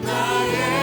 나의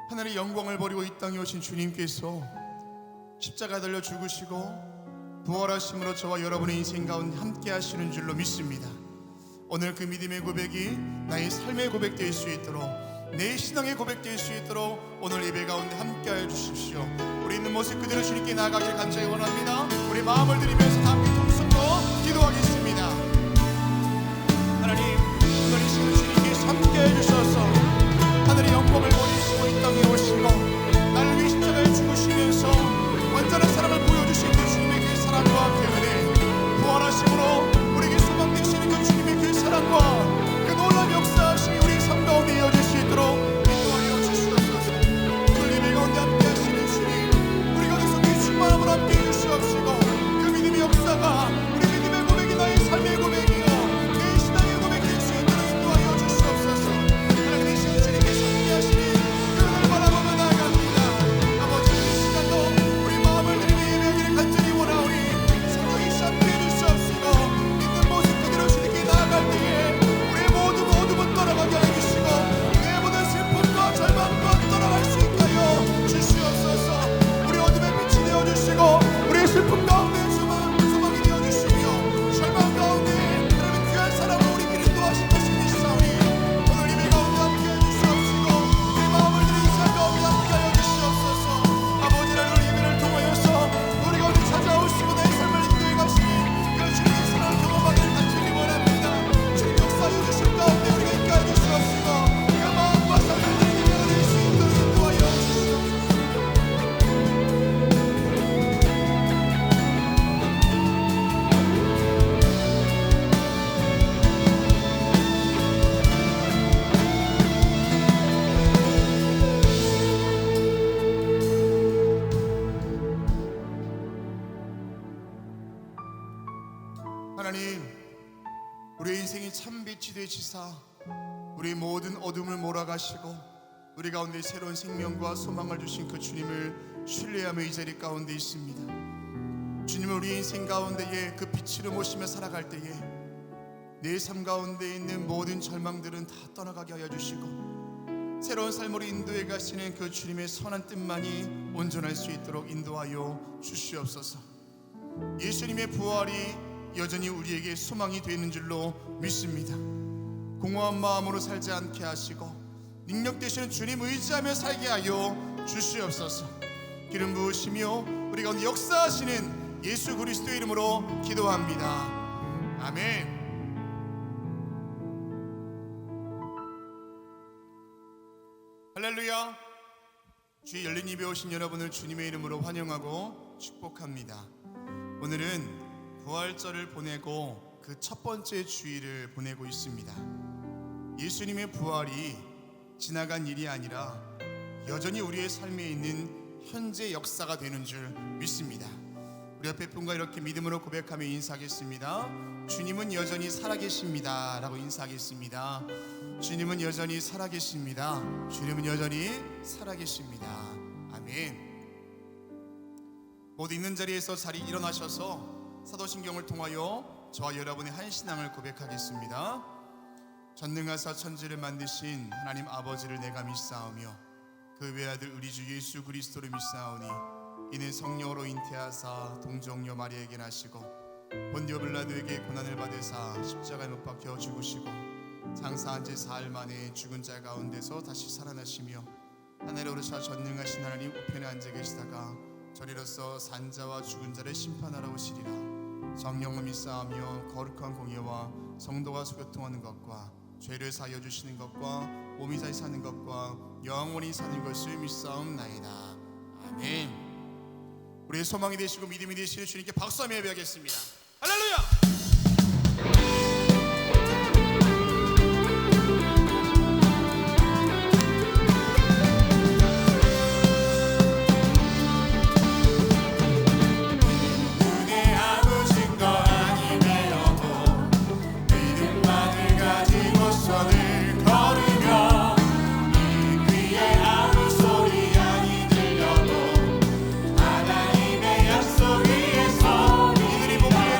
하늘의 영광을 버리고 이 땅에 오신 주님께서 십자가 달려 죽으시고 부활하심으로 저와 여러분의 인생 가운데 함께 하시는 줄로 믿습니다. 오늘 그 믿음의 고백이 나의 삶의 고백 될 수 있도록, 내 신앙의 고백 될 수 있도록 오늘 예배 가운데 함께 하여 주십시오. 우리 있는 모습 그대로 주님께 나아가기를 간절히 원합니다. 우리 마음을 드리면서 다 함께 통성으로 기도하겠습니다. 하나님, 오늘 이 시간 주님께서 함께 해주셔서 하늘의 영광을 버리시고 이 땅에 오시고 나를 위해 십자가에 죽으시면서 완전한 사랑을 보여주신 그 주님의 그 사랑과 그 은혜, 부활하심으로 우리에게 소망 되시는 그 주님의 그 사랑과 그 놀라운 역사하심이 우리 삶 가운데 이어질 수 있도록 인도하여 주시옵소서. 오늘 예배 가운데 함께 하시는 주님, 우리 가운데서 그 충만함을 함께 해주시옵시고 그 믿음의 역사가 우리 믿음의 고백이 나의 삶의 고백이요 내 신앙의 고백이 될 수 있도록 인도하여 주시옵소서. 하나님 이 시간 주님께서 함께 하시니 그 은혜를 바라보며 나아갑니다. 아버지, 이 시간도 우리 마음을 드리며 예배하기를 간절히 원하오니 성령이 함께 해주시옵시고 있는 모습 그대로 주님께 나아갈 때에 우리의 모든 떠나가게 해주시고 내 모든 슬픔과 절망과 떠나갈 수 있게 하여 주시옵소서. 우리 어둠의 빛이 되어주시고 우리의 슬픔 가운데 소망이 되어주시며 절망 가운데 하나님의 귀한 사랑으로 우리 길을 인도하실 것을 믿사오니 오늘 예배 가운데 함께 해주시옵시고 내 마음을 드린 시간 가운데 함께 하여 주시옵소서. 아버지, 오늘 예배를 통하여서 우리 가운데 찾아오시고 내 삶을 인도해 가시니 그 주님의 사랑을 경험하기를 간절히 원합니다. 주님 역사해 주실 가운데 우리가 있게 하여 주시옵시고 그 마음과 삶을 드리는 예배가 될 수 있도록 인도하여 주시옵소서. 하나님, 우리의 인생이 참빛이 되시사 우리 모든 어둠을 몰아가시고 우리 가운데 새로운 생명과 소망을 주신 그 주님을 신뢰하며 이 자리 가운데 있습니다. 주님은 우리 인생 가운데에 그 빛으로 모시며 살아갈 때에 내 삶 가운데 있는 모든 절망들은 다 떠나가게 하여 주시고 새로운 삶으로 인도해 가시는 그 주님의 선한 뜻만이 온전할 수 있도록 인도하여 주시옵소서. 예수님의 부활이 여전히 우리에게 소망이 되는 줄로 믿습니다. 공허한 마음으로 살지 않게 하시고 능력 되시는 주님 의지하며 살게 하여 주시옵소서. 기름 부으시며 우리 가운데 역사하시는 예수 그리스도의 이름으로 기도합니다. 아멘. 할렐루야. 주의 열린 입에 오신 여러분을 주님의 이름으로 환영하고 축복합니다. 오늘은 부활절을 보내고 그 첫 번째 주일을 보내고 있습니다. 예수님의 부활이 지나간 일이 아니라 여전히 우리의 삶에 있는 현재 역사가 되는 줄 믿습니다. 우리 옆에 분과 이렇게 믿음으로 고백하며 인사하겠습니다. 주님은 여전히 살아계십니다 라고 인사하겠습니다. 주님은 여전히 살아계십니다. 주님은 여전히 살아계십니다. 아멘. 모두 있는 자리에서 자리 일어나셔서 사도신경을 통하여 저와 여러분의 한 신앙을 고백하겠습니다. 전능하사 천지를 만드신 하나님 아버지를 내가 믿사오며 그 외아들 우리 주 예수 그리스도를 믿사오니 이는 성령으로 잉태하사 동정녀 마리아에게 나시고 본디오 빌라도에게 고난을 받으사 십자가에 못 박혀 죽으시고 장사한 지 사흘 만에 죽은 자 가운데서 다시 살아나시며 하늘에 오르사 전능하신 하나님 우편에 앉아 계시다가 저리로서 산자와 죽은 자를 심판하러 오시리라. 성령을 믿사오며 거룩한 공예와 성도가 소교통하는 것과 죄를 사하여 주시는 것과 몸이 다시 사는 것과 영원히 사는 것을 믿사옵나이다. 아멘. 우리의 소망이 되시고 믿음이 되시는 주님께 박수하며 예배하겠습니다. 할렐루야. 하나님의 약속 위에서 이들이 보기에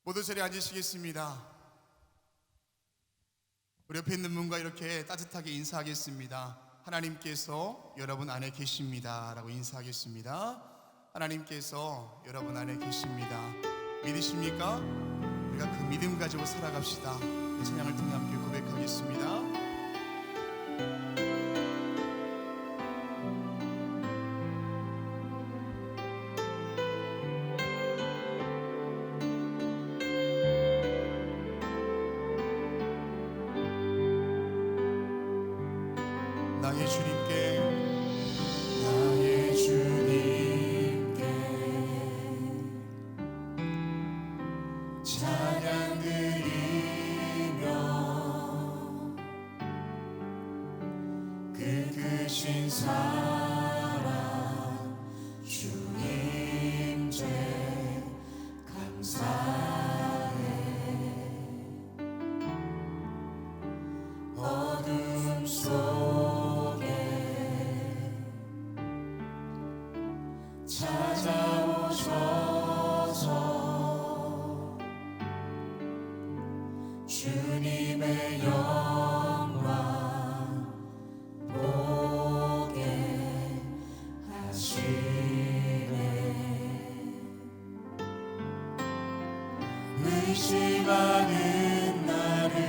모두 자리에 앉으시겠습니다. 우리 옆에 있는 분과 이렇게 따뜻하게 인사하겠습니다. 하나님께서 여러분 안에 계십니다 라고 인사하겠습니다. 하나님께서 여러분 안에 계십니다. 믿으십니까? 우리가 그 믿음 가지고 살아갑시다. 이 찬양을 통해 함께 고백하겠습니다. 나의 주님께 찬양 드리며 그 크신 사랑 주님 죄 감사해. 어둠 속에 찾아오셔서 주님의 영광 보게 하시네. 의심하는 나를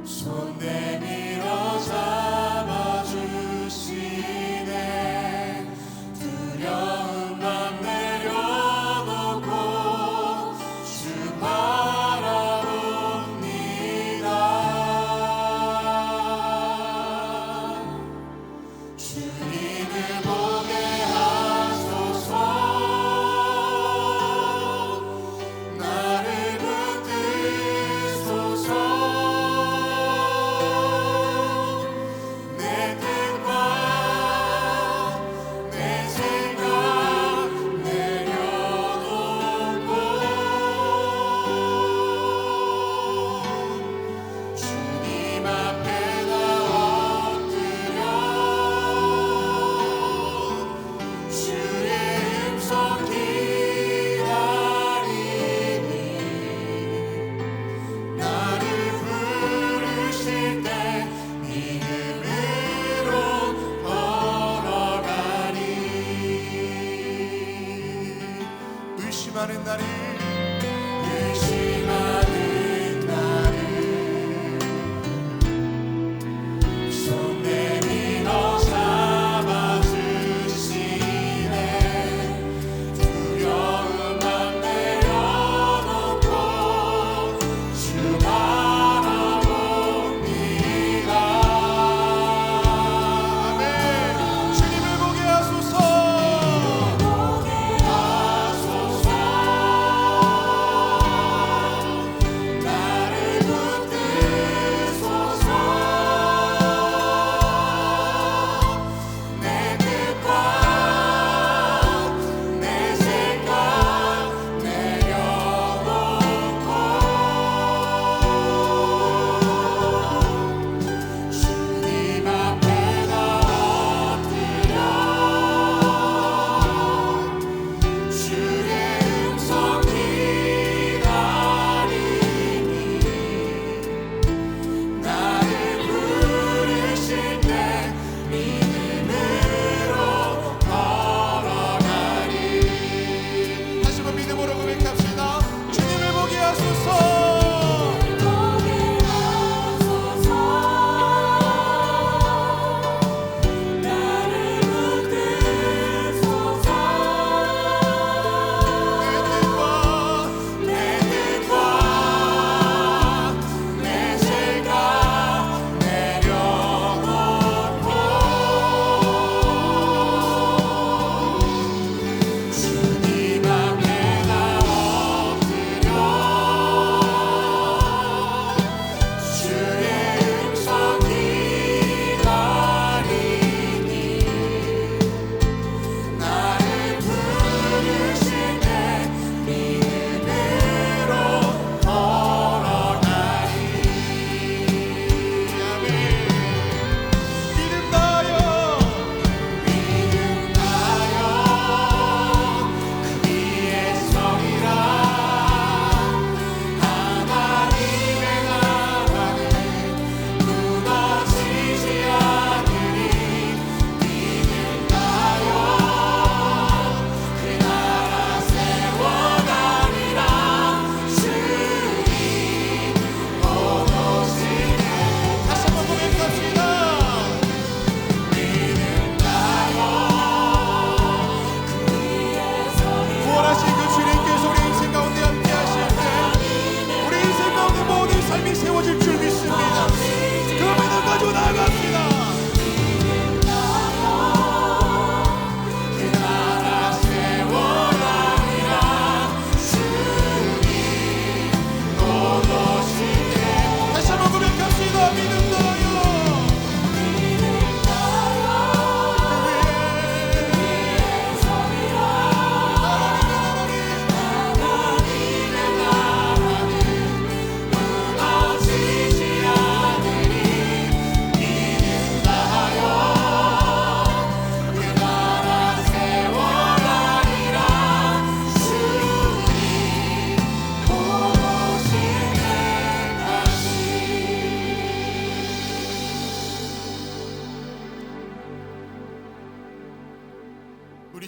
손 내밀어 잡아주시네. 두려운 맘 내려놓고 주 바라봅니다. 주님을 보게 하소서. 나를 붙드소서. 내 뜻과 내 생각 내려놓고 주님 앞에 나 엎드려 주의 음성 기다리니 나를 부르실 때 믿음으로 걸어가리. 의심하는 나를 손 내밀어 잡아주시네. 두려운 맘 내려놓고 주 바라봅니다. 아멘. 주님을 보게 하소서. 주님을 보게 하소서.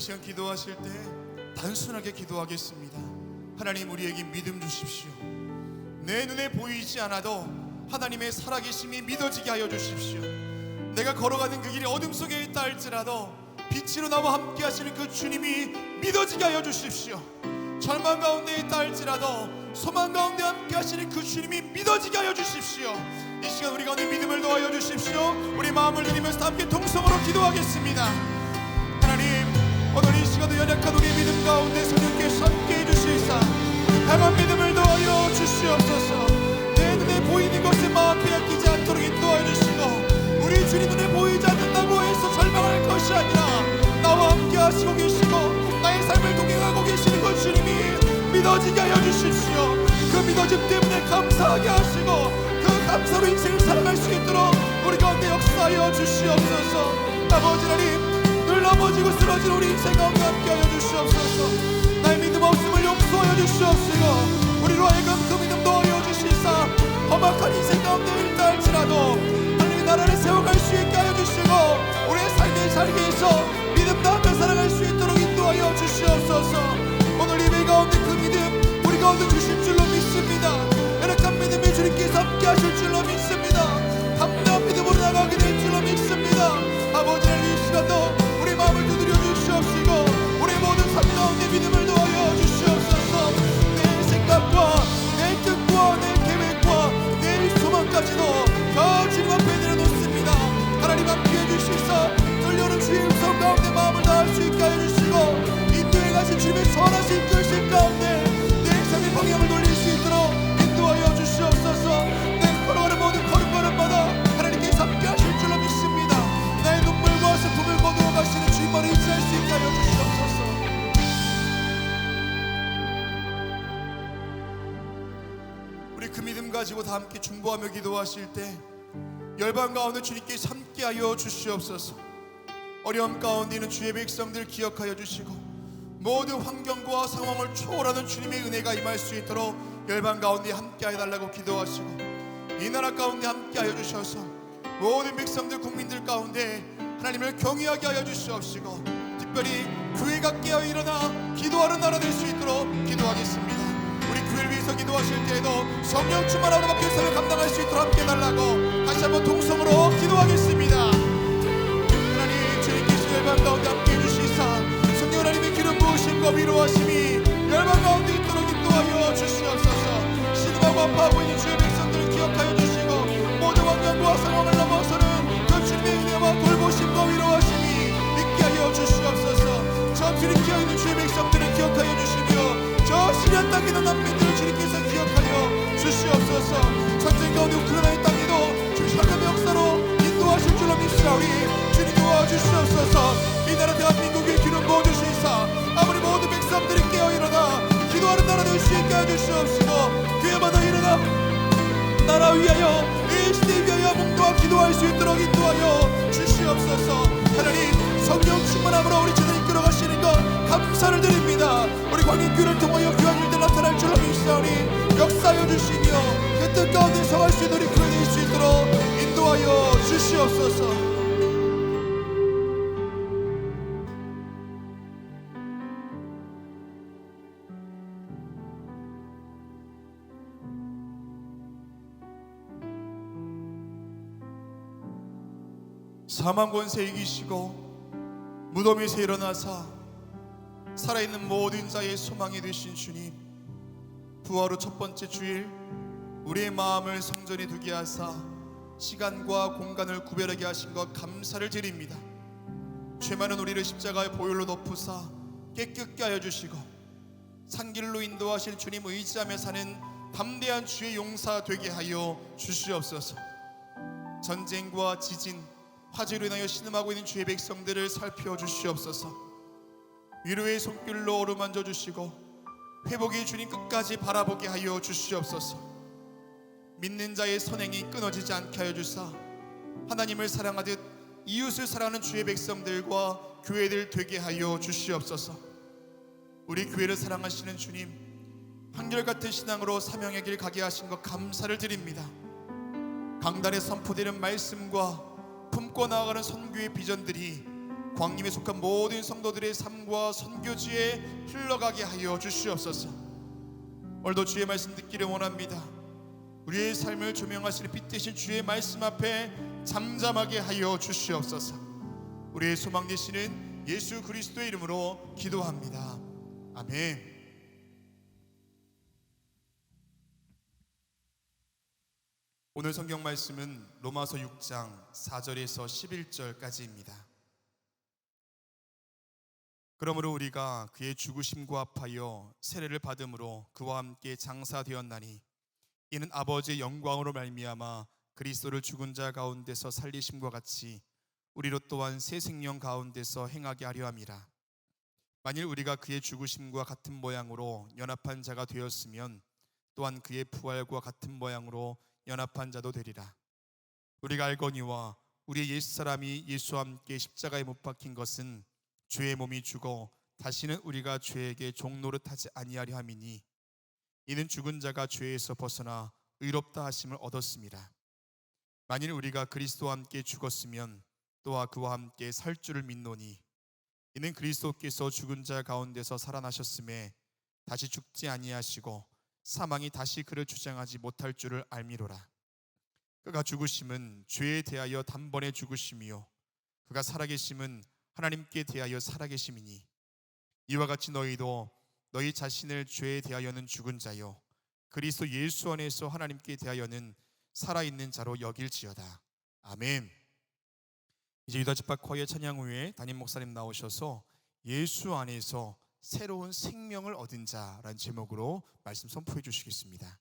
시간 기도하실 때 단순하게 기도하겠습니다. 하나님, 우리에게 믿음 주십시오. 내 눈에 보이지 않아도 하나님의 살아계심이 믿어지게 하여 주십시오. 내가 걸어가는 그 길이 어둠 속에 있다 할지라도 빛으로 나와 함께 하시는 그 주님이 믿어지게 하여 주십시오. 절망 가운데 있다 할지라도 소망 가운데 함께 하시는 그 주님이 믿어지게 하여 주십시오. 이 시간 우리 가운데 믿음을 더하여 주십시오. 우리 마음을 드리면서 함께 동성으로 기도하겠습니다. 하나님, 오늘 이 시간도 연약한 우리의 믿음 가운데 성령께서 함께 해주시사 강한 믿음을 더하여 주시옵소서. 내 눈에 보이는 것에 마음 빼앗기지 않도록 인도하여 주시고, 우리 주님 눈에 보이지 않는다고 해서 절망할 것이 아니라 나와 함께 하시고 계시고 나의 삶을 동행하고 계시는 그 주님이 믿어지게 하여 주십시오. 그 믿어짐 때문에 감사하게 하시고 그 감사로 인생을 살아갈 수 있도록 우리 가운데 역사하여 주시옵소서. 아버지 하나님, 늘 넘어지고 쓰러진 우리 인생 가운데 함께 하여 주시옵소서. 나의 믿음 없음을 용서하여 주시옵시고, 우리로 하여금 그 믿음 더하여 주시사 험악한 인생 가운데 있다 할지라도 하나님의 나라를 세워갈 수 있게 하여 주시고, 우리의 삶의 자리에서 믿음다하며 살아갈 수 있도록 인도하여 주시옵소서. 오늘 예배 가운데 그 믿음 우리 가운데 주실 줄로 믿습니다. 연약한 믿음이 주님께서 함께 하실 줄로 믿습니다. 담대한 믿음으로 나가게 될 줄로 믿습니다. 아버지 하나님, 이 시간도 우리 마음을 두드려 주시옵시고 우리 모든 삶 가운데 믿음을 더하여 주시옵소서. 내 생각과 내 뜻과 내 계획과 내 소망까지도 다 주님 앞에 내려놓습니다. 하나님 함께 해주시사 들려오는 주의 음성 가운데 마음을 다할 수 있게 하여 주시고, 인도에 가신 주님의 선하신 결심 가운데 내 삶의 방향을 돌릴 수 있도록 인도하여 주시옵소서. 내 걸어가는 모든 걸음걸음마다 하나님께서 함께 하실 줄로 믿습니다. 나의 눈물과 슬픔을 거두어 가시는 주님만을 의지할 수 있게 하여 주시옵소서. 우리 그 믿음 가지고 다 함께 중보하며 기도하실 때 열방 가운데 주님께서 함께하여 주시옵소서. 어려움 가운데 있는 주의 백성들 기억하여 주시고 모든 환경과 상황을 초월하는 주님의 은혜가 임할 수 있도록 열방 가운데 함께하여 달라고 기도하시고, 이 나라 가운데 함께하여 주셔서 모든 백성들 국민들 가운데 하나님을 경외하게 하여 주시옵시고, 특별히 교회가 깨어 일어나 기도하는 나라 될 수 있도록 기도하겠습니다. 우리 교회를 위해서 기도하실 때에도 성령 충만하고 밖에 삶을 감당할 수 있도록 함께 해달라고 다시 한번 동성으로 기도하겠습니다. 하나님, 주님께서 열방 가운데 함께 해주시사 성령 하나님의 기름 부으심과 위로하심이 열방 가운데 있도록 인도하여 주시옵소서. 신음하고 아파하고 있는 주의 백성들을 기억하여 주시고 모든 환경과 상황을 넘어서는 그 주님의 은혜와 돌보심과 위로하심이 있게 하여 주시옵소서. 전투를 기어 있는 주의 백성들을 기억하여 주시며 저 시리아 땅에 있는 난민들을 주님께서 기억하여 주시옵소서. 전쟁 가운데 우크라이나 땅에도 주님 하나님의 역사로 인도하실 줄로 믿사오니 주님 도와주시옵소서. 이 나라 대한민국의 기름 부어주시사 아무리 모든 백성들이 깨어 일어나 기도하는 나라 될 수 있게 해주시옵시고, 교회마다 일어나 나라 위하여 이 시대 위하여 몸과 기도할 수 있도록 인도하여 주시옵소서. 하나님, 성령 충만함으로 우리 주님 이끌어가시는 것 감사를 드립니다. 우리 광인교회를 통하여 귀한 일들 나타날 줄로 믿사오니 역사하여 주시며 그 뜻 가운데 서갈 수 있는 우리 교회 될 수 있도록 인도하여 주시옵소서. 사망 권세 이기시고 무덤에서 일어나사 살아있는 모든 자의 소망이 되신 주님, 부활 후 첫 번째 주일 우리의 마음을 성전에 두게 하사 시간과 공간을 구별하게 하신 것 감사를 드립니다. 죄 많은 우리를 십자가의 보혈로 덮으사 깨끗게 하여 주시고 산길로 인도하실 주님 의지하며 사는 담대한 주의 용사 되게 하여 주시옵소서. 전쟁과 지진, 화재로 인하여 신음하고 있는 주의 백성들을 살펴주시옵소서. 위로의 손길로 어루만져 주시고 회복의 주님 끝까지 바라보게 하여 주시옵소서. 믿는 자의 선행이 끊어지지 않게 하여 주사 하나님을 사랑하듯 이웃을 사랑하는 주의 백성들과 교회들 되게 하여 주시옵소서. 우리 교회를 사랑하시는 주님, 한결같은 신앙으로 사명의 길 가게 하신 것 감사를 드립니다. 강단에 선포되는 말씀과 품고 나아가는 선교의 비전들이 광림에 속한 모든 성도들의 삶과 선교지에 흘러가게 하여 주시옵소서. 오늘도 주의 말씀 듣기를 원합니다. 우리의 삶을 조명하시는 빛 대신 주의 말씀 앞에 잠잠하게 하여 주시옵소서. 우리의 소망 되시는 예수 그리스도의 이름으로 기도합니다. 아멘. 오늘 성경 말씀은 로마서 6장 4절에서 11절까지입니다. 그러므로 우리가 그의 죽으심과 합하여 세례를 받음으로 그와 함께 장사되었나니 이는 아버지의 영광으로 말미암아 그리스도를 죽은 자 가운데서 살리심과 같이 우리로 또한 새 생명 가운데서 행하게 하려 함이라. 만일 우리가 그의 죽으심과 같은 모양으로 연합한 자가 되었으면 또한 그의 부활과 같은 모양으로 연합한 자도 되리라. 우리가 알거니와 우리의 옛사람이 예수와 함께 십자가에 못 박힌 것은 죄의 몸이 죽어 다시는 우리가 죄에게 종노릇하지 아니하려 함이니 이는 죽은 자가 죄에서 벗어나 의롭다 하심을 얻었습니다. 만일 우리가 그리스도와 함께 죽었으면 또한 그와 함께 살 줄을 믿노니 이는 그리스도께서 죽은 자 가운데서 살아나셨음에 다시 죽지 아니하시고 사망이 다시 그를 주장하지 못할 줄을 알미로라. 그가 죽으심은 죄에 대하여 단번에 죽으심이요 그가 살아계심은 하나님께 대하여 살아계심이니 이와 같이 너희도 너희 자신을 죄에 대하여는 죽은 자요 그리스도 예수 안에서 하나님께 대하여는 살아있는 자로 여길지어다. 아멘. 이제 유다집합과의 찬양 후에 담임 목사님 나오셔서 예수 안에서 새로운 생명을 얻은 자라는 제목으로 말씀 선포해 주시겠습니다.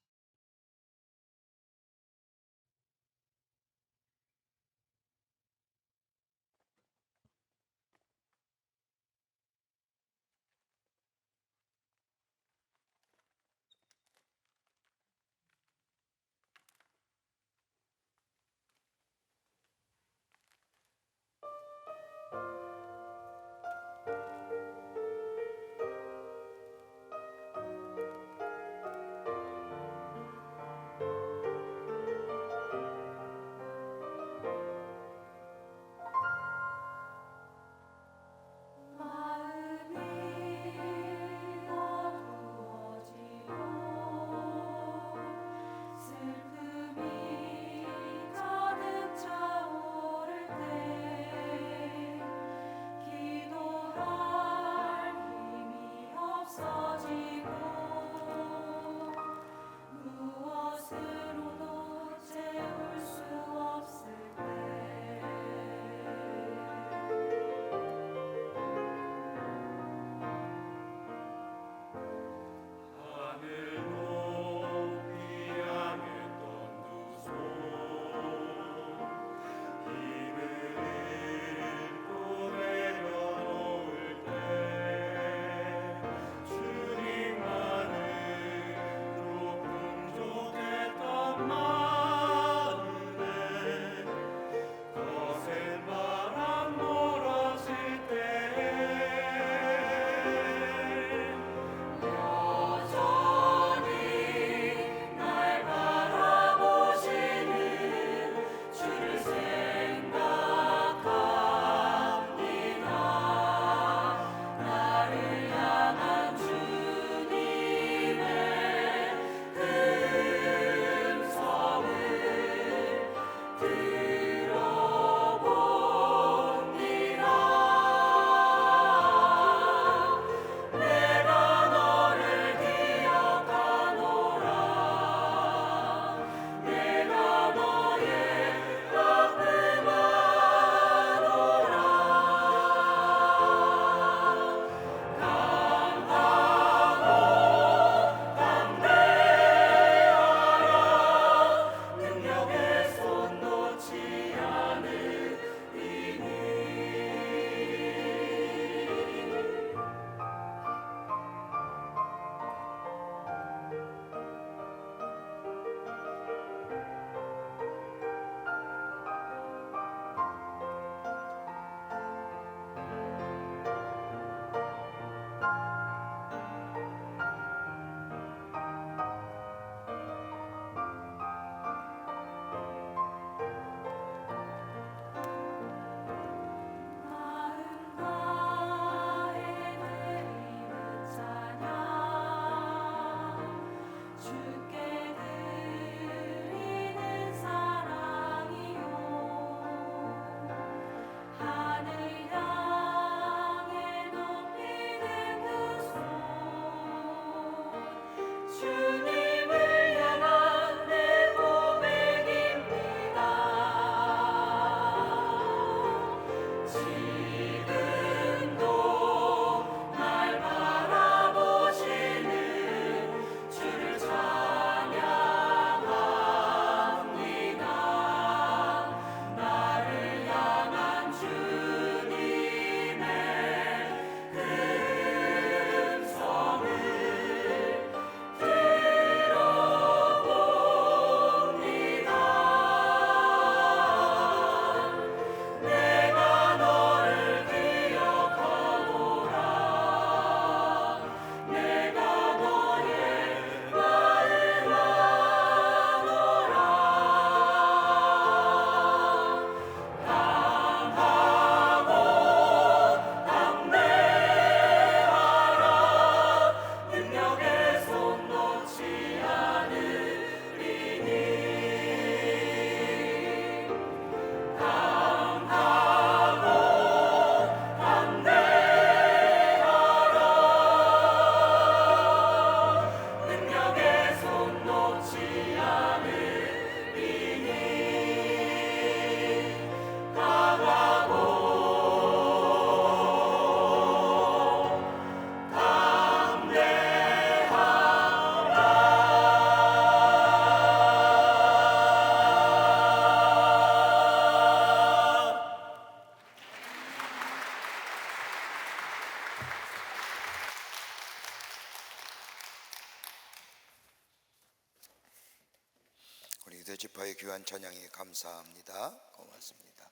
기도 지파의 귀한 찬양에 감사합니다. 고맙습니다.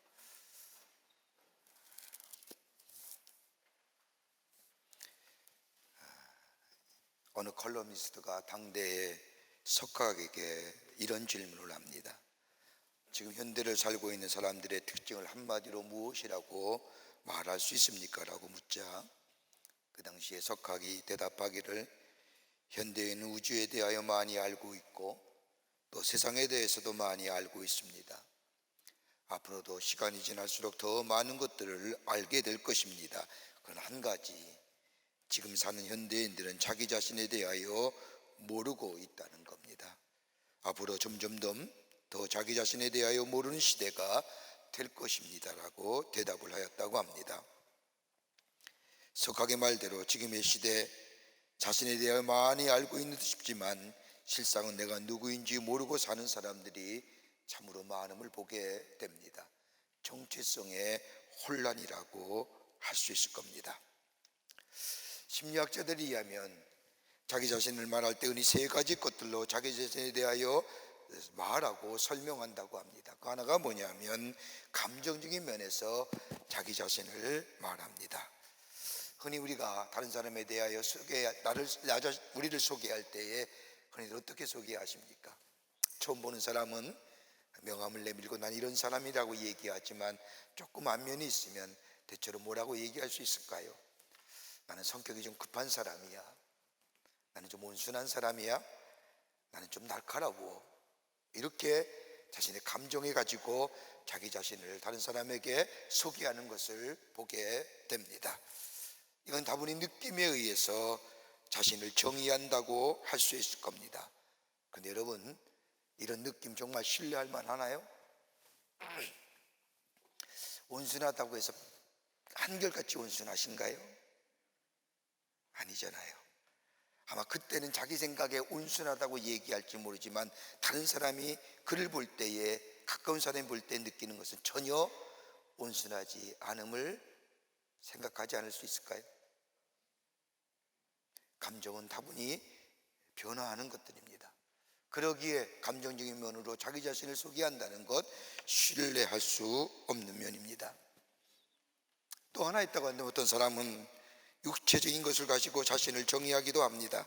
어느 컬럼니스트가 당대의 석학에게 이런 질문을 합니다. 지금 현대를 살고 있는 사람들의 특징을 한마디로 무엇이라고 말할 수 있습니까? 라고 묻자 그 당시에 석학이 대답하기를 현대인은 우주에 대하여 많이 알고 있고 또 세상에 대해서도 많이 알고 있습니다. 앞으로도 시간이 지날수록 더 많은 것들을 알게 될 것입니다. 그러나 한 가지, 지금 사는 현대인들은 자기 자신에 대하여 모르고 있다는 겁니다. 앞으로 점점 더 자기 자신에 대하여 모르는 시대가 될 것입니다라고 대답을 하였다고 합니다. 석학의 말대로 지금의 시대 자신에 대하여 많이 알고 있는 듯 싶지만 실상은 내가 누구인지 모르고 사는 사람들이 참으로 많음을 보게 됩니다. 정체성의 혼란이라고 할 수 있을 겁니다. 심리학자들에 의하면 자기 자신을 말할 때 흔히 세 가지 것들로 자기 자신에 대하여 말하고 설명한다고 합니다. 그 하나가 뭐냐면 감정적인 면에서 자기 자신을 말합니다. 흔히 우리가 다른 사람에 대하여 우리를 소개할 때에 흔히 어떻게 소개하십니까? 처음 보는 사람은 명함을 내밀고 난 이런 사람이라고 얘기하지만 조금 안면이 있으면 대체로 뭐라고 얘기할 수 있을까요? 나는 성격이 좀 급한 사람이야. 나는 좀 온순한 사람이야. 나는 좀 날카로워. 이렇게 자신의 감정에 가지고 자기 자신을 다른 사람에게 소개하는 것을 보게 됩니다. 이건 다분히 느낌에 의해서 자신을 정의한다고 할 수 있을 겁니다. 그런데 여러분, 이런 느낌 정말 신뢰할 만하나요? 온순하다고 해서 한결같이 온순하신가요? 아니잖아요. 아마 그때는 자기 생각에 온순하다고 얘기할지 모르지만 다른 사람이 그를 볼 때에, 가까운 사람이 볼 때 느끼는 것은 전혀 온순하지 않음을 생각하지 않을 수 있을까요? 감정은 다분히 변화하는 것들입니다. 그러기에 감정적인 면으로 자기 자신을 소개한다는 것, 신뢰할 수 없는 면입니다. 또 하나 있다고 하는데 어떤 사람은 육체적인 것을 가지고 자신을 정의하기도 합니다.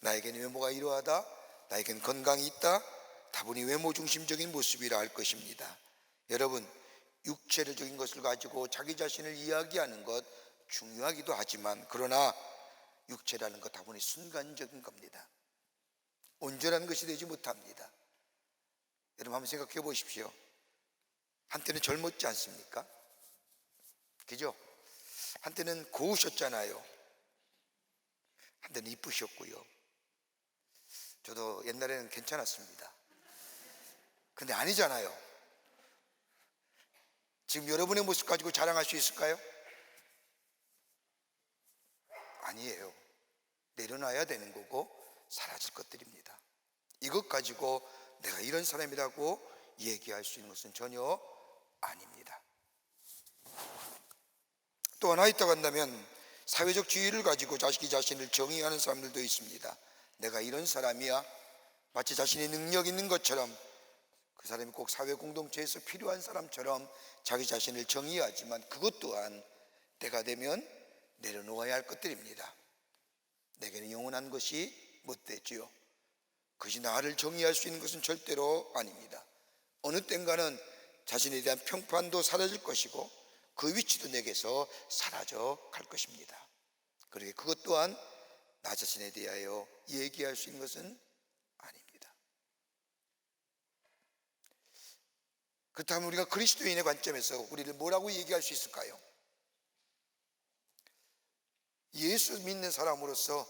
나에게는 외모가 이러하다, 나에게는 건강이 있다, 다분히 외모 중심적인 모습이라 할 것입니다. 여러분, 육체적인 것을 가지고 자기 자신을 이야기하는 것 중요하기도 하지만, 그러나 육체라는 것 다분히 순간적인 겁니다. 온전한 것이 되지 못합니다. 여러분 한번 생각해 보십시오. 한때는 젊었지 않습니까? 그죠? 한때는 고우셨잖아요. 한때는 이쁘셨고요. 저도 옛날에는 괜찮았습니다. 근데 아니잖아요. 지금 여러분의 모습 가지고 자랑할 수 있을까요? 아니에요. 내려놔야 되는 거고 사라질 것들입니다. 이것 가지고 내가 이런 사람이라고 얘기할 수 있는 것은 전혀 아닙니다. 또 하나 있다고 한다면 사회적 지위를 가지고 자기 자신을 정의하는 사람들도 있습니다. 내가 이런 사람이야, 마치 자신의 능력 있는 것처럼, 그 사람이 꼭 사회 공동체에서 필요한 사람처럼 자기 자신을 정의하지만 그것 또한 때가 되면 내려놓아야 할 것들입니다. 내게는 영원한 것이 못 되지요. 그것이 나를 정의할 수 있는 것은 절대로 아닙니다. 어느 땐가는 자신에 대한 평판도 사라질 것이고 그 위치도 내게서 사라져 갈 것입니다. 그러게 그것 또한 나 자신에 대하여 얘기할 수 있는 것은 아닙니다. 그렇다면 우리가 그리스도인의 관점에서 우리를 뭐라고 얘기할 수 있을까요? 예수 믿는 사람으로서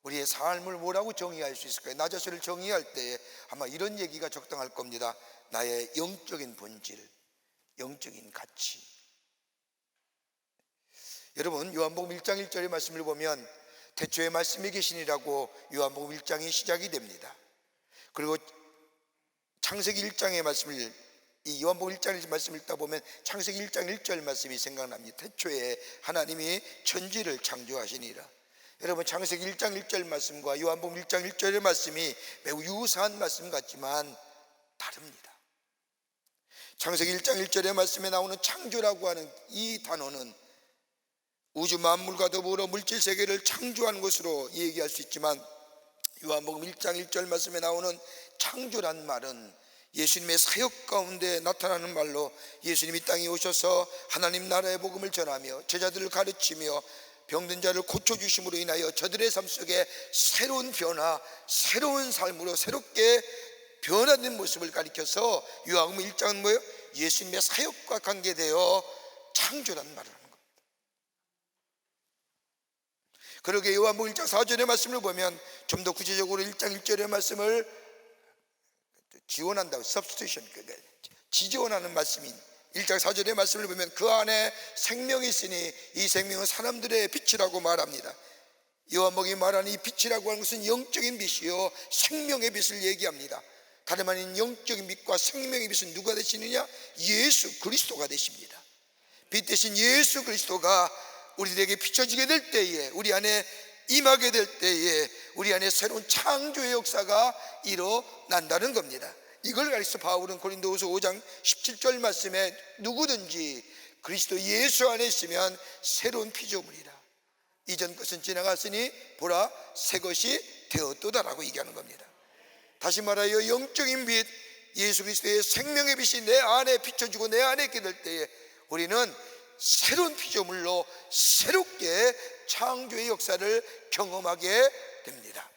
우리의 삶을 뭐라고 정의할 수 있을까요? 나 자신을 정의할 때 아마 이런 얘기가 적당할 겁니다. 나의 영적인 본질, 영적인 가치. 여러분, 요한복음 1장 1절의 말씀을 보면 태초에 말씀이 계시니라고 요한복음 1장이 시작이 됩니다. 그리고 창세기 1장의 말씀을, 이 요한복음 1장의 말씀을 읽다 보면 창세기 1장 1절 말씀이 생각납니다. 태초에 하나님이 천지를 창조하시니라. 여러분, 창세기 1장 1절 말씀과 요한복음 1장 1절의 말씀이 매우 유사한 말씀 같지만 다릅니다. 창세기 1장 1절의 말씀에 나오는 창조라고 하는 이 단어는 우주 만물과 더불어 물질 세계를 창조한 것으로 얘기할 수 있지만, 요한복음 1장 1절 말씀에 나오는 창조란 말은 예수님의 사역 가운데 나타나는 말로, 예수님이 땅에 오셔서 하나님 나라의 복음을 전하며 제자들을 가르치며 병든 자를 고쳐주심으로 인하여 저들의 삶 속에 새로운 변화, 새로운 삶으로 새롭게 변화된 모습을 가리켜서 요한복음 1장은 뭐예요? 예수님의 사역과 관계되어 창조라는 말을 하는 겁니다. 그러게 요한복음 1장 4절의 말씀을 보면 좀 더 구체적으로 1장 1절의 말씀을 지원한다고, substitution, 지지원하는 말씀인 1장 4절의 말씀을 보면 그 안에 생명이 있으니 이 생명은 사람들의 빛이라고 말합니다. 요한복음이 말하는 이 빛이라고 하는 것은 영적인 빛이요 생명의 빛을 얘기합니다. 다름 아닌 영적인 빛과 생명의 빛은 누가 되시느냐? 예수 그리스도가 되십니다. 빛 대신 예수 그리스도가 우리들에게 비춰지게 될 때에, 우리 안에 임하게 될 때에 우리 안에 새로운 창조의 역사가 일어난다는 겁니다. 이걸 가리켜 바울은 고린도후서 5장 17절 말씀에 누구든지 그리스도 예수 안에 있으면 새로운 피조물이라, 이전 것은 지나갔으니 보라 새 것이 되었도다라고 얘기하는 겁니다. 다시 말하여 영적인 빛 예수 그리스도의 생명의 빛이 내 안에 비춰지고 내 안에 있게 될 때에 우리는 새로운 피조물로 새롭게 창조의 역사를 경험하게 됩니다.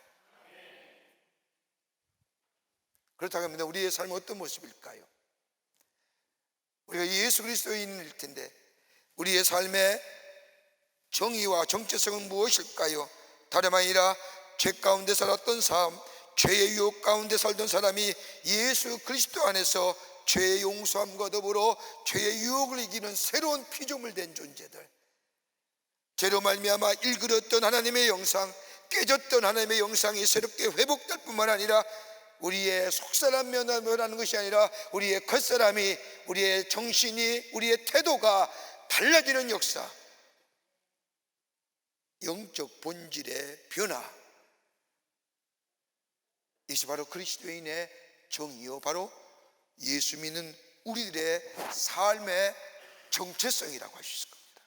그렇다고 하면 우리의 삶은 어떤 모습일까요? 우리가 예수 그리스도인일 텐데 우리의 삶의 정의와 정체성은 무엇일까요? 다름 아니라 죄 가운데 살았던 삶, 죄의 유혹 가운데 살던 사람이 예수 그리스도 안에서 죄의 용서함과 더불어 죄의 유혹을 이기는 새로운 피조물 된 존재들, 죄로 말미암아 일그렸던 하나님의 영상, 깨졌던 하나님의 영상이 새롭게 회복될 뿐만 아니라 우리의 속사람 면하는 것이 아니라 우리의 겉사람이, 우리의 정신이, 우리의 태도가 달라지는 역사, 영적 본질의 변화, 이것이 바로 그리스도인의 정의요, 바로 예수 믿는 우리들의 삶의 정체성이라고 할 수 있을 겁니다.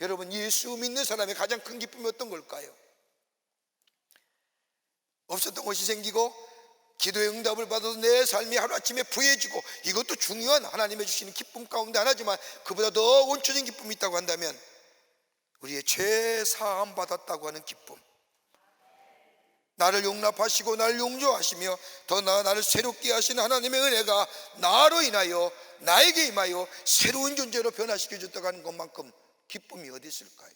여러분, 예수 믿는 사람의 가장 큰 기쁨이 어떤 걸까요? 없었던 것이 생기고 기도의 응답을 받아서 내 삶이 하루아침에 부해지고, 이것도 중요한 하나님의 주시는 기쁨 가운데 하나지만 그보다 더 원초적인 기쁨이 있다고 한다면 우리의 죄 사함 받았다고 하는 기쁨, 나를 용납하시고 나를 용서하시며 더 나아 나를 새롭게 하신 하나님의 은혜가 나로 인하여 나에게 임하여 새로운 존재로 변화시켜 줬다고 하는 것만큼 기쁨이 어디 있을까요?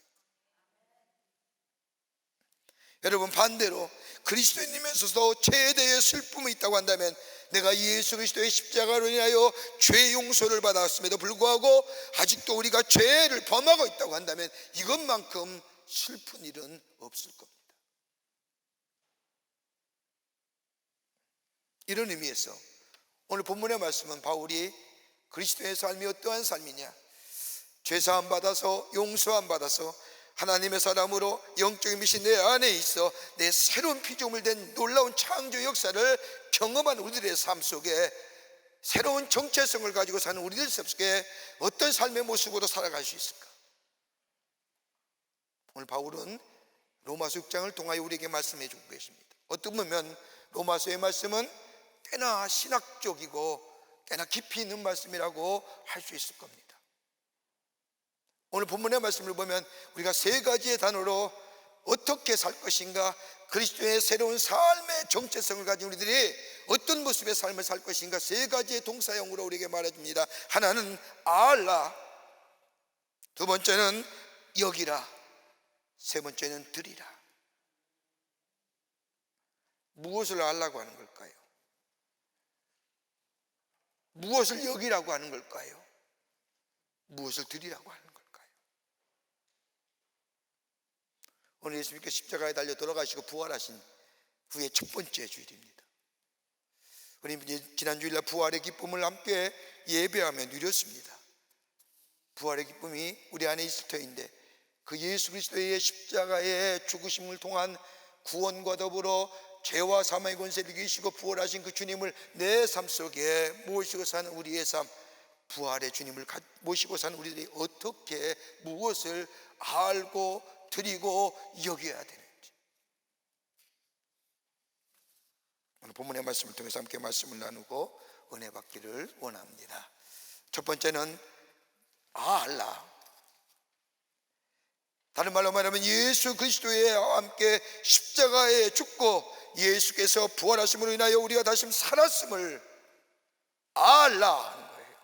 여러분, 반대로 그리스도인이면서도 죄에 대해 슬픔이 있다고 한다면, 내가 예수 그리스도의 십자가로 인하여 죄 용서를 받았음에도 불구하고 아직도 우리가 죄를 범하고 있다고 한다면 이것만큼 슬픈 일은 없을 겁니다. 이런 의미에서 오늘 본문의 말씀은 바울이 그리스도의 삶이 어떠한 삶이냐, 죄사함 받아서 용서함 받아서 하나님의 사람으로 영적인 빛이 내 안에 있어 내 새로운 피조물 된 놀라운 창조 역사를 경험한 우리들의 삶 속에 새로운 정체성을 가지고 사는 우리들 속에 어떤 삶의 모습으로 살아갈 수 있을까? 오늘 바울은 로마서 6장을 통하여 우리에게 말씀해 주고 계십니다. 어떤 보면 로마서의 말씀은 꽤나 신학적이고 꽤나 깊이 있는 말씀이라고 할 수 있을 겁니다. 오늘 본문의 말씀을 보면 우리가 세 가지의 단어로 어떻게 살 것인가, 그리스도의 새로운 삶의 정체성을 가진 우리들이 어떤 모습의 삶을 살 것인가, 세 가지의 동사형으로 우리에게 말해줍니다. 하나는 알라, 두 번째는 여기라, 세 번째는 들이라. 무엇을 알라고 하는 걸까요? 무엇을 여기라고 하는 걸까요? 무엇을 들이라고 하는 걸까요? 오늘 예수님께 십자가에 달려 돌아가시고 부활하신 후의 첫 번째 주일입니다. 우리 지난 주일날 부활의 기쁨을 함께 예배하며 누렸습니다. 부활의 기쁨이 우리 안에 있을 터인데, 그 예수 그리스도의 십자가의 죽으심을 통한 구원과 더불어 죄와 사망의 권세를 이기시고 부활하신 그 주님을 내 삶 속에 모시고 사는 우리의 삶, 부활의 주님을 모시고 사는 우리들이 어떻게 무엇을 알고 드리고 여겨야 되는지, 오늘 본문의 말씀을 통해서 함께 말씀을 나누고 은혜 받기를 원합니다. 첫 번째는 알라. 다른 말로 말하면 예수 그리스도에 함께 십자가에 죽고 예수께서 부활하심으로 인하여 우리가 다시 살았음을 알라 하는 거예요.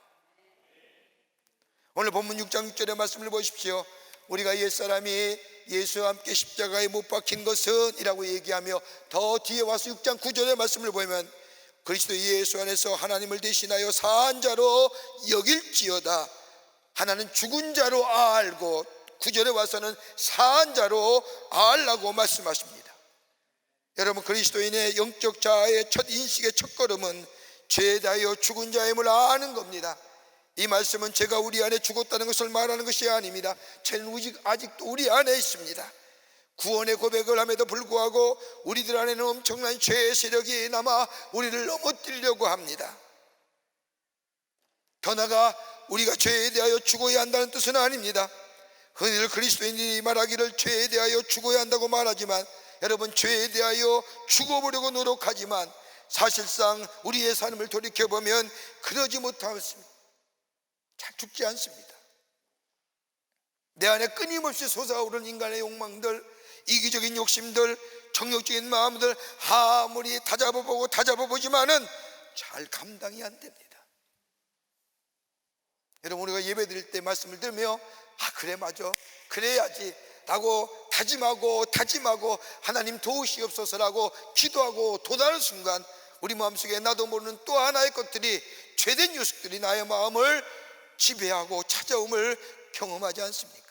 오늘 본문 6장 6절의 말씀을 보십시오. 우리가 옛사람이 예수와 함께 십자가에 못 박힌 것은 이라고 얘기하며 더 뒤에 와서 6장 9절의 말씀을 보면 그리스도 예수 안에서 하나님을 대신하여 사한 자로 여길지어다. 하나는 죽은 자로 알고 9절에 와서는 사한 자로 알라고 말씀하십니다. 여러분, 그리스도인의 영적 자아의 첫 인식의 첫걸음은 죄에 대하여 죽은 자임을 아는 겁니다. 이 말씀은 제가 우리 안에 죽었다는 것을 말하는 것이 아닙니다. 죄는 아직도 우리 안에 있습니다. 구원의 고백을 함에도 불구하고 우리들 안에는 엄청난 죄의 세력이 남아 우리를 넘어뜨리려고 합니다. 더 나아가 우리가 죄에 대하여 죽어야 한다는 뜻은 아닙니다. 흔히들 그리스도인들이 말하기를 죄에 대하여 죽어야 한다고 말하지만, 여러분, 죄에 대하여 죽어보려고 노력하지만 사실상 우리의 삶을 돌이켜보면 그러지 못했습니다. 잘 죽지 않습니다. 내 안에 끊임없이 솟아오르는 인간의 욕망들, 이기적인 욕심들, 정욕적인 마음들 아무리 다잡아보지만은 잘 감당이 안 됩니다. 여러분, 우리가 예배 드릴 때 말씀을 들으며 그래 맞아, 그래야지 라고 다짐하고 하나님 도우시옵소서라고 기도하고 도달하는 순간 우리 마음속에 나도 모르는 또 하나의 것들이, 죄된 요소들이 나의 마음을 지배하고 찾아옴을 경험하지 않습니까?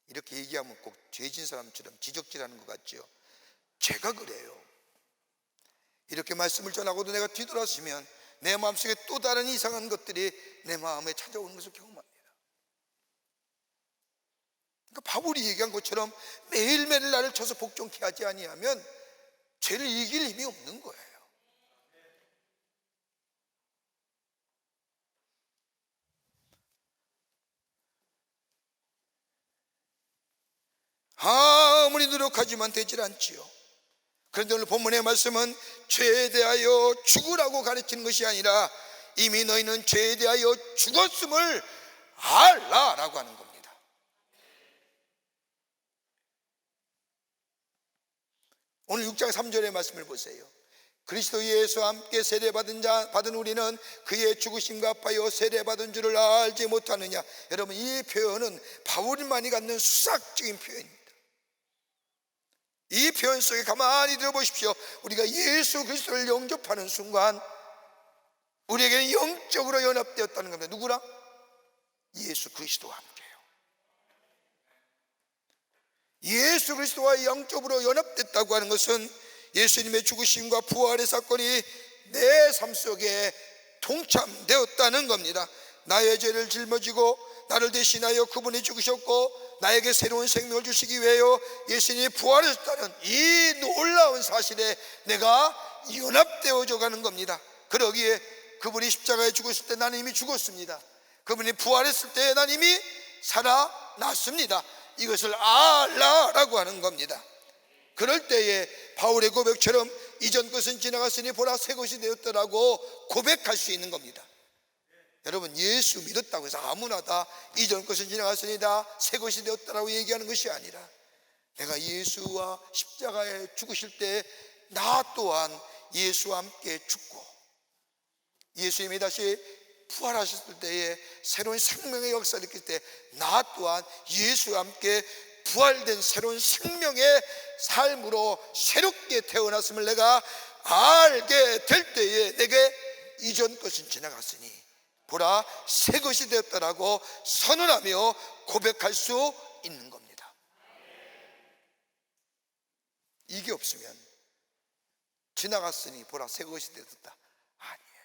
이렇게 얘기하면 꼭 죄진 사람처럼 지적질하는 것 같죠. 제가 그래요. 이렇게 말씀을 전하고도 내가 뒤돌아서면 내 마음속에 또 다른 이상한 것들이 내 마음에 찾아오는 것을 경험합니다. 그러니까 바울이 얘기한 것처럼 매일매일 나를 쳐서 복종케 하지 아니하면 죄를 이길 힘이 없는 거예요. 아무리 노력하지만 되질 않지요. 그런데 오늘 본문의 말씀은 죄에 대하여 죽으라고 가르치는 것이 아니라 이미 너희는 죄에 대하여 죽었음을 알라라고 하는 겁니다. 오늘 6장 3절의 말씀을 보세요. 그리스도 예수와 함께 세례받은 우리는 그의 죽으심과 합하여 세례받은 줄을 알지 못하느냐. 여러분, 이 표현은 바울만이 갖는 수학적인 표현입니다. 이 표현 속에 가만히 들어보십시오. 우리가 예수 그리스도를 영접하는 순간 우리에게는 영적으로 연합되었다는 겁니다. 누구랑? 예수 그리스도와 함께요. 예수 그리스도와 영적으로 연합됐다고 하는 것은 예수님의 죽으심과 부활의 사건이 내 삶 속에 동참되었다는 겁니다. 나의 죄를 짊어지고 나를 대신하여 그분이 죽으셨고 나에게 새로운 생명을 주시기 위하여 예수님이 부활하셨다는 이 놀라운 사실에 내가 연합되어져 가는 겁니다. 그러기에 그분이 십자가에 죽었을 때 나는 이미 죽었습니다. 그분이 부활했을 때 나는 이미 살아났습니다. 이것을 알라라고 하는 겁니다. 그럴 때에 바울의 고백처럼 이전 것은 지나갔으니 보라 새 것이 되었더라고 고백할 수 있는 겁니다. 여러분, 예수 믿었다고 해서 아무나 다 이전 것은 지나갔으니 다 새 것이 되었다라고 얘기하는 것이 아니라, 내가 예수와 십자가에 죽으실 때 나 또한 예수와 함께 죽고 예수님이 다시 부활하셨을 때에 새로운 생명의 역사를 일으킬 때 나 또한 예수와 함께 부활된 새로운 생명의 삶으로 새롭게 태어났음을 내가 알게 될 때에 내게 이전 것은 지나갔으니 보라 새 것이 되었다라고 선언하며 고백할 수 있는 겁니다. 이게 없으면 지나갔으니 보라 새 것이 되었다 아니에요.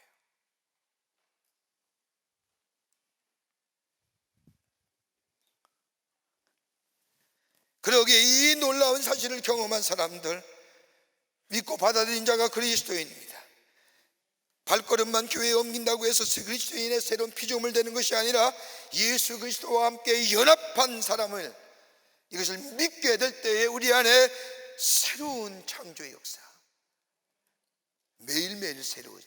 그러기에 이 놀라운 사실을 경험한 사람들, 믿고 받아들인 자가 그리스도인입니다. 발걸음만 교회에 옮긴다고 해서 그리스도인의 새로운 피조물 되는 것이 아니라 예수 그리스도와 함께 연합한 사람을, 이것을 믿게 될 때에 우리 안에 새로운 창조의 역사, 매일매일 새로운,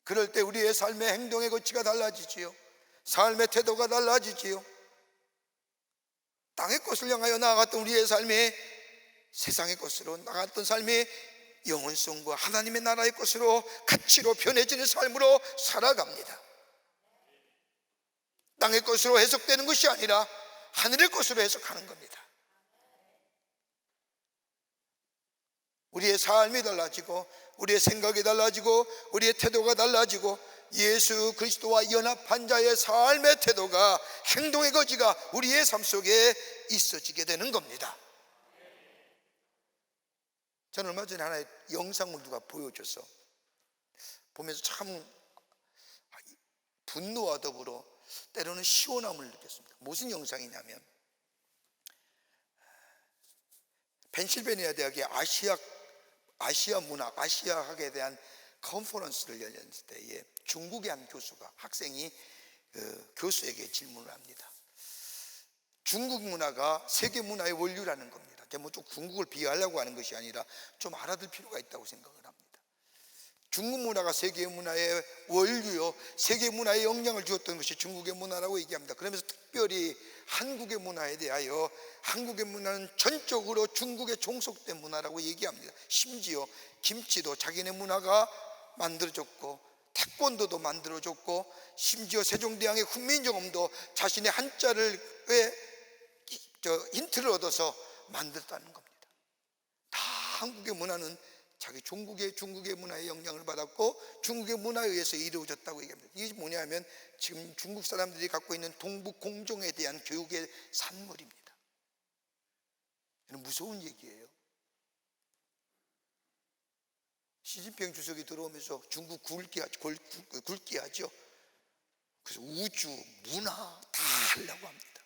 그럴 때 우리의 삶의 행동의 거치가 달라지지요. 삶의 태도가 달라지지요. 땅의 것을 향하여 나아갔던 우리의 삶이 세상의 것으로 나갔던 삶이 영원성과 하나님의 나라의 것으로 가치로 변해지는 삶으로 살아갑니다. 땅의 것으로 해석되는 것이 아니라 하늘의 것으로 해석하는 겁니다. 우리의 삶이 달라지고 우리의 생각이 달라지고 우리의 태도가 달라지고 예수 그리스도와 연합한 자의 삶의 태도가, 행동의 거지가 우리의 삶 속에 있어지게 되는 겁니다. 저는 얼마 전에 하나의 영상을 누가 보여줘서 보면서 참 분노와 더불어 때로는 시원함을 느꼈습니다. 무슨 영상이냐면, 펜실베니아 대학의 아시아 문학, 아시아학에 대한 컨퍼런스를 열렸을 때에 중국의 한 교수가, 학생이 교수에게 질문을 합니다. 중국 문화가 세계 문화의 원류라는 겁니다. 제가 좀 중국을 비하하려고 하는 것이 아니라 좀 알아둘 필요가 있다고 생각을 합니다. 중국 문화가 세계 문화의 원류요, 세계 문화에 영향을 주었던 것이 중국의 문화라고 얘기합니다. 그러면서 특별히 한국의 문화에 대하여 한국의 문화는 전적으로 중국에 종속된 문화라고 얘기합니다. 심지어 김치도 자기네 문화가 만들어졌고, 태권도도 만들어졌고, 심지어 세종대왕의 훈민정음도 자신의 한자를 힌트를 얻어서 만들었다는 겁니다. 다 한국의 문화는 자기 중국의 문화에 영향을 받았고 중국의 문화에 의해서 이루어졌다고 얘기합니다. 이게 뭐냐면 지금 중국 사람들이 갖고 있는 동북 공정에 대한 교육의 산물입니다. 무서운 얘기예요. 시진핑 주석이 들어오면서 중국 굵기 하죠. 그래서 우주, 문화 다 하려고 합니다.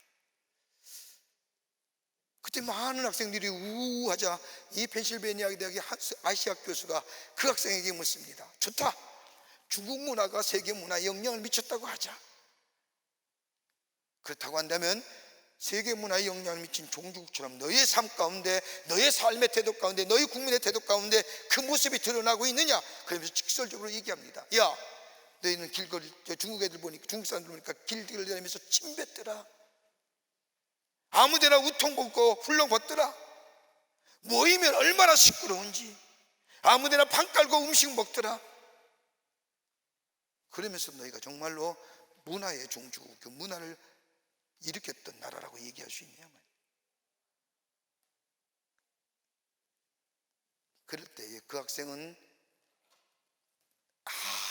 그때 많은 학생들이 우우하자 이 펜실베니아 대학의 아시아 교수가 그 학생에게 묻습니다. 좋다, 중국 문화가 세계 문화에 영향을 미쳤다고 하자. 그렇다고 한다면 세계 문화에 영향을 미친 종주국처럼 너의 삶 가운데, 너의 삶의 태도 가운데, 너희 국민의 태도 가운데 그 모습이 드러나고 있느냐? 그러면서 직설적으로 얘기합니다. 야, 너희는 길거리, 중국 애들 보니까, 중국 사람들 보니까 길거리 다니면서 침 뱉더라. 아무데나 우통 벗고 훌렁 벗더라. 모이면 얼마나 시끄러운지. 아무데나 판 깔고 음식 먹더라. 그러면서 너희가 정말로 문화의 종주국, 그 문화를 일으켰던 나라라고 얘기할 수 있냐 말이야. 그럴 때에 그 학생은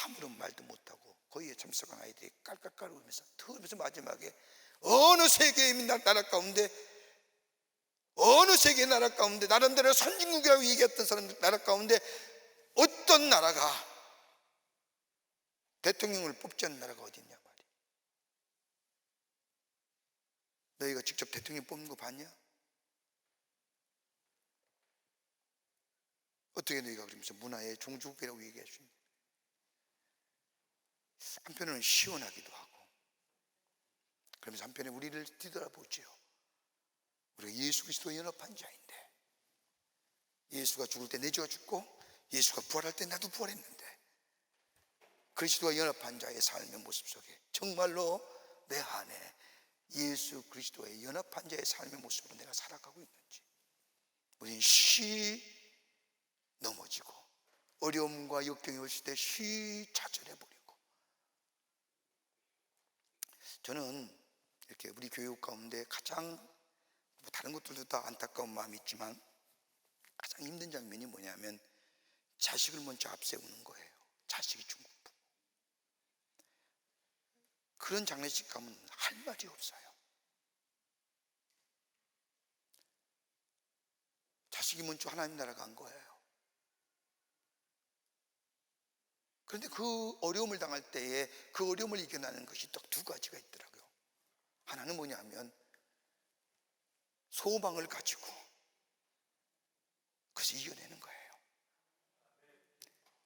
아무런 말도 못하고 거기에 참석한 아이들이 깔깔깔 울면서 털면서 마지막에 어느 세계의 나라 가운데, 어느 세계의 나라 가운데 나름대로 선진국이라고 얘기했던 사람들 나라 가운데 어떤 나라가 대통령을 뽑지 않는 나라가 어디 있냐 말이야. 너희가 직접 대통령 뽑는 거 봤냐? 어떻게 너희가 그러면서 문화의 종주국이라고 얘기할 수 있냐? 한편으로는 시원하기도 하고, 그러면서 한편에 우리를 뒤돌아보죠. 우리가 예수 그리스도와 연합한 자인데, 예수가 죽을 때 내 죄가 죽고 예수가 부활할 때 나도 부활했는데, 그리스도와 연합한 자의 삶의 모습 속에 정말로 내 안에 예수 그리스도의 연합한 자의 삶의 모습으로 내가 살아가고 있는지, 우리는 쉬 넘어지고 어려움과 역경이 올실 때 쉬 좌절해버리고, 저는 이렇게 우리 교육 가운데 가장 다른 것들도 다 안타까운 마음이 있지만 가장 힘든 장면이 뭐냐면 자식을 먼저 앞세우는 거예요. 자식이 중국부. 그런 장례식 가면 할 말이 없어요. 자식이 먼저 하나님 나라 간 거예요. 그런데 그 어려움을 당할 때에 그 어려움을 이겨내는 것이 딱 두 가지가 있더라고요. 하나는 뭐냐면 소망을 가지고 그래서 이겨내는 거예요.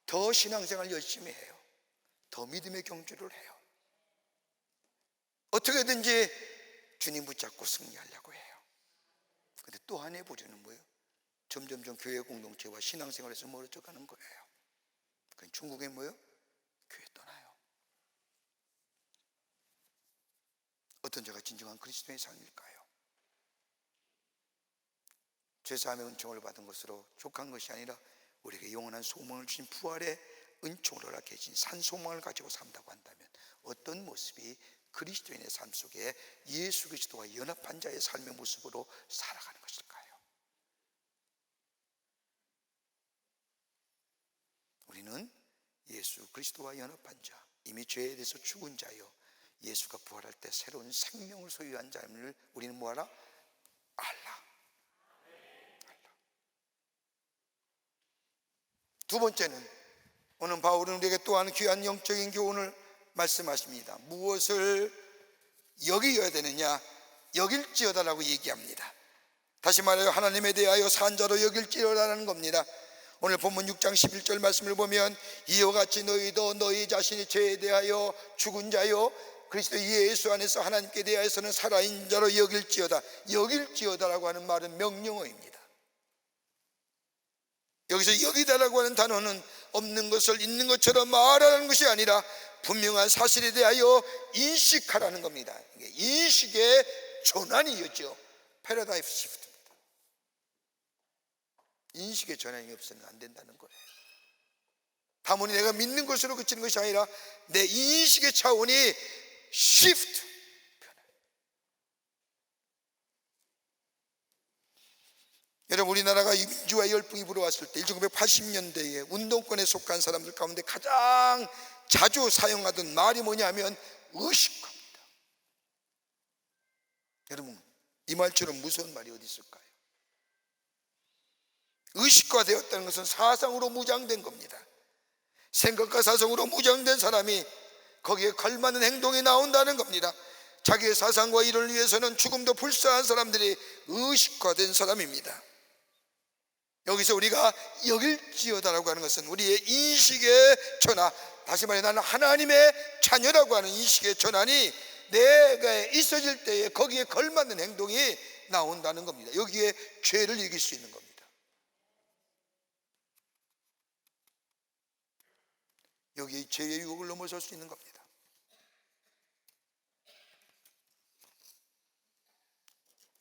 더 신앙생활 열심히 해요. 더 믿음의 경주를 해요. 어떻게든지 주님 붙잡고 승리하려고 해요. 근데 또 하나의 부류는 뭐예요? 점점점 교회 공동체와 신앙생활에서 멀어져 가는 거예요. 그건 중국에 뭐예요? 교회 떠나요. 어떤 자가 진정한 그리스도의 삶일까요? 죄사함의 은총을 받은 것으로 족한 것이 아니라 우리에게 영원한 소망을 주신 부활의 은총을 허락해 주신 산소망을 가지고 산다고 한다면 어떤 모습이 그리스도인의 삶 속에 예수 그리스도와 연합한 자의 삶의 모습으로 살아가는 것일까요? 우리는 예수 그리스도와 연합한 자, 이미 죄에 대해서 죽은 자요, 예수가 부활할 때 새로운 생명을 소유한 자임을 우리는 뭐하라? 알라. 두 번째는 오늘 바울은 우리에게 또한 귀한 영적인 교훈을 말씀하십니다. 무엇을 여기어야 되느냐? 여길지어다라고 얘기합니다. 다시 말하여 하나님에 대하여 산자로 여길지어다라는 겁니다. 오늘 본문 6장 11절 말씀을 보면 이와 같이 너희도 너희 자신이 죄에 대하여 죽은 자요 그리스도 예수 안에서 하나님께 대하여서는 살아있는 자로 여길지어다. 여길지어다라고 하는 말은 명령어입니다. 여기서 여기다라고 하는 단어는 없는 것을 있는 것처럼 말하는 것이 아니라 분명한 사실에 대하여 인식하라는 겁니다. 인식의 전환이었죠. 패러다이프 시프트입니다. 인식의 전환이 없으면 안 된다는 거예요. 다문이 내가 믿는 것으로 그치는 것이 아니라 내 인식의 차원이 시프트, 변화요. 여러분, 우리나라가 민주화 열풍이 불어왔을 때 1980년대에 운동권에 속한 사람들 가운데 가장 자주 사용하던 말이 뭐냐면 의식화입니다. 여러분, 이 말처럼 무서운 말이 어디 있을까요? 의식화되었다는 것은 사상으로 무장된 겁니다. 생각과 사상으로 무장된 사람이 거기에 걸맞는 행동이 나온다는 겁니다. 자기의 사상과 일을 위해서는 죽음도 불사한 사람들이 의식화된 사람입니다. 여기서 우리가 여길지어다라고 하는 것은 우리의 인식의 전환, 다시 말해 나는 하나님의 자녀라고 하는 인식의 전환이 내가 있어질 때에 거기에 걸맞는 행동이 나온다는 겁니다. 여기에 죄를 이길 수 있는 겁니다. 여기에 죄의 유혹을 넘어설 수 있는 겁니다.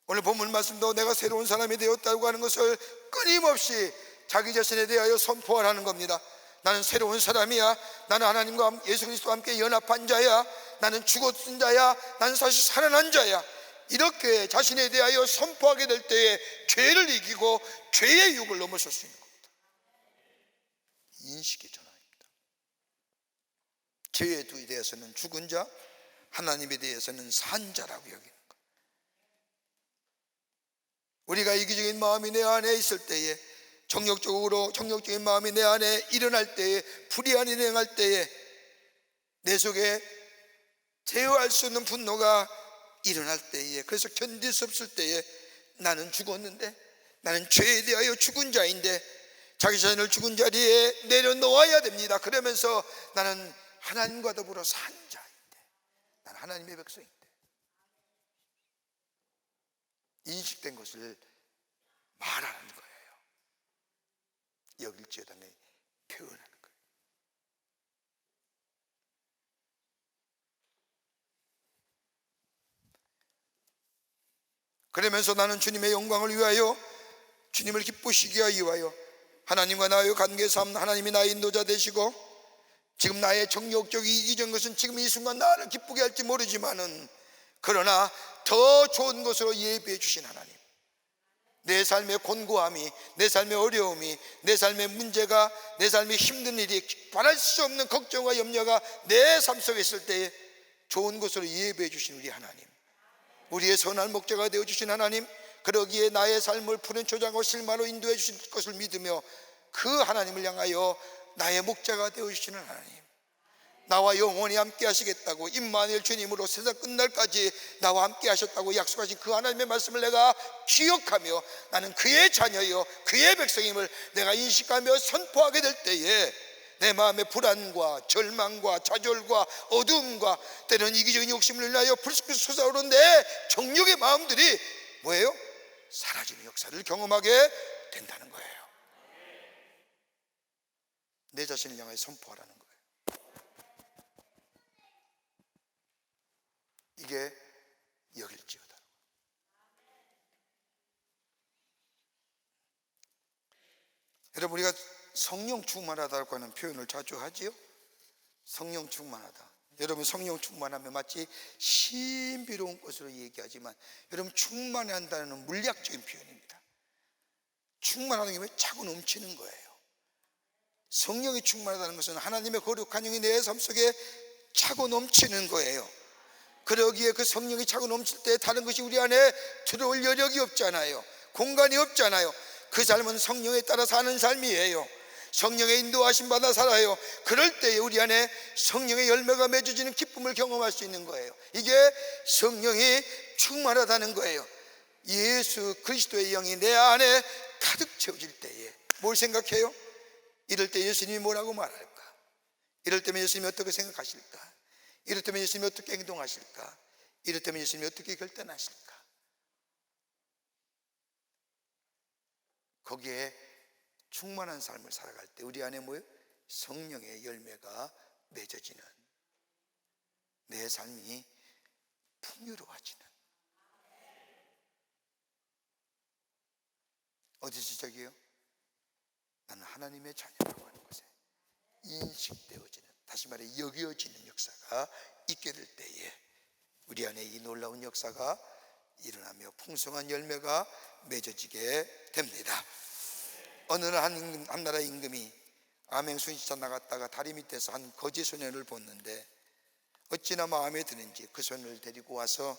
오늘 본문 말씀도 내가 새로운 사람이 되었다고 하는 것을 끊임없이 자기 자신에 대하여 선포하라는 겁니다. 나는 새로운 사람이야. 나는 하나님과 예수 그리스도와 함께 연합한 자야. 나는 죽었던 자야. 나는 사실 살아난 자야. 이렇게 자신에 대하여 선포하게 될 때에 죄를 이기고 죄의 유혹을 넘어설 수 있는 겁니다. 인식의 전환입니다. 죄에 대해서는 죽은 자, 하나님에 대해서는 산 자라고 여기는 것. 우리가 이기적인 마음이 내 안에 있을 때에, 정욕적인 마음이 내 안에 일어날 때에, 불의한 일을 행할 때에 내 속에 제어할 수 없는 분노가 일어날 때에, 그래서 견딜 수 없을 때에 나는 죽었는데, 나는 죄에 대하여 죽은 자인데 자기 자신을 죽은 자리에 내려놓아야 됩니다. 그러면서 나는 하나님과 더불어 산 자인데, 나는 하나님의 백성인데, 인식된 것을 말하는 거예요. 여길지어다, 표현하는 거예요. 그러면서 나는 주님의 영광을 위하여, 주님을 기쁘시게 하기 위하여 하나님과 나의 관계 삶, 하나님이 나의 인도자 되시고, 지금 나의 정욕적 이기적인 것은 지금 이 순간 나를 기쁘게 할지 모르지만은, 그러나 더 좋은 것으로 예비해 주신 하나님, 내 삶의 곤고함이, 내 삶의 어려움이, 내 삶의 문제가, 내 삶의 힘든 일이, 바랄 수 없는 걱정과 염려가 내 삶 속에 있을 때에 좋은 것으로 예비해 주신 우리 하나님, 우리의 선한 목자가 되어 주신 하나님, 그러기에 나의 삶을 푸른 초장과 실마로 인도해 주실 것을 믿으며 그 하나님을 향하여 나의 목자가 되어 주시는 하나님, 나와 영원히 함께 하시겠다고, 임마누엘 주님으로 세상 끝날까지 나와 함께 하셨다고 약속하신 그 하나님의 말씀을 내가 기억하며 나는 그의 자녀요 그의 백성임을 내가 인식하며 선포하게 될 때에 내 마음의 불안과 절망과 좌절과 어두움과 때로는 이기적인 욕심을 인하여 불쑥불쑥 솟아오르는 내 정욕의 마음들이 뭐예요? 사라지는 역사를 경험하게 된다는 거예요. 내 자신을 향하여 선포하라는 거예요. 이게 여길지어다. 여러분, 우리가 성령 충만하다고 하는 표현을 자주 하지요. 성령 충만하다. 여러분, 성령 충만하면 마치 신비로운 것으로 얘기하지만 여러분, 충만한다는 물리학적인 표현입니다. 충만하는 게 차고 넘치는 거예요. 성령이 충만하다는 것은 하나님의 거룩한 영이 내 삶 속에 차고 넘치는 거예요. 그러기에 그 성령이 차고 넘칠 때 다른 것이 우리 안에 들어올 여력이 없잖아요. 공간이 없잖아요. 그 삶은 성령에 따라 사는 삶이에요. 성령의 인도하심 받아 살아요. 그럴 때에 우리 안에 성령의 열매가 맺어지는 기쁨을 경험할 수 있는 거예요. 이게 성령이 충만하다는 거예요. 예수 그리스도의 영이 내 안에 가득 채워질 때에 뭘 생각해요? 이럴 때 예수님이 뭐라고 말할까? 이럴 때면 예수님이 어떻게 생각하실까? 이럴 때면 예수님이 어떻게 행동하실까? 이럴 때면 예수님이 어떻게 결단하실까? 거기에 충만한 삶을 살아갈 때 우리 안에 뭐예요? 성령의 열매가 맺어지는, 내 삶이 풍요로워지는. 어디서 시작이에요? 나는 하나님의 자녀라고 하는 것에 인식되어지는, 다시 말해 여겨지는 역사가 있게 될 때에 우리 안에 이 놀라운 역사가 일어나며 풍성한 열매가 맺어지게 됩니다. 어느 한 나라 임금이 암행 순시차 나갔다가 다리 밑에서 한 거지 소년을 봤는데 어찌나 마음에 드는지 그 소년을 데리고 와서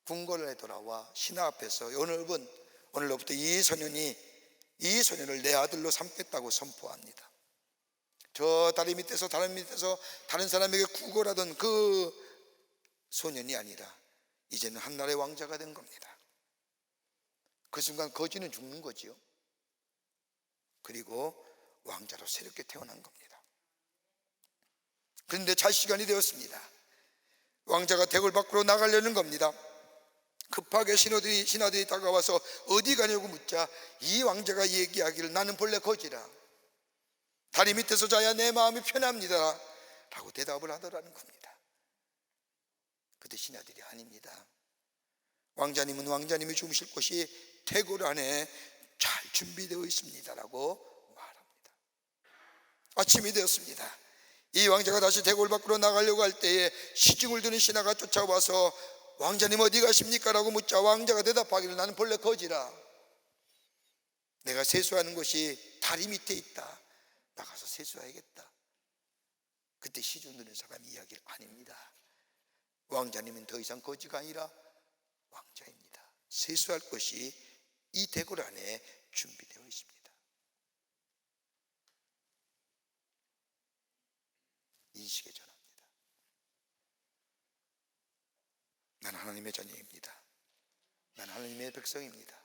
궁궐에 돌아와 신하 앞에서 오늘로부터 이 소년을 내 아들로 삼겠다고 선포합니다. 저 다리 밑에서 다른 사람에게 구걸하던 그 소년이 아니라 이제는 한 나라의 왕자가 된 겁니다. 그 순간 거지는 죽는 거지요. 그리고 왕자로 새롭게 태어난 겁니다. 그런데 잘 시간이 되었습니다. 왕자가 대궐 밖으로 나가려는 겁니다. 급하게 신하들이 다가와서 어디 가냐고 묻자 이 왕자가 얘기하기를 나는 본래 거지라, 다리 밑에서 자야 내 마음이 편합니다 라고 대답을 하더라는 겁니다. 그때 신하들이 아닙니다, 왕자님은 왕자님이 주무실 곳이 대궐 안에 잘 준비되어 있습니다 라고 말합니다. 아침이 되었습니다. 이 왕자가 다시 대궐 밖으로 나가려고 할 때에 시중을 드는 신하가 쫓아와서 왕자님 어디 가십니까? 라고 묻자 왕자가 대답하기를 나는 본래 거지라, 내가 세수하는 곳이 다리 밑에 있다, 나가서 세수해야겠다. 그때 시중 드는 사람이 이야기를 아닙니다, 왕자님은 더 이상 거지가 아니라 왕자입니다. 세수할 것이 이 대궐 안에 준비되어 있습니다. 인식의 전환입니다. 나는 하나님의 자녀입니다. 나는 하나님의 백성입니다.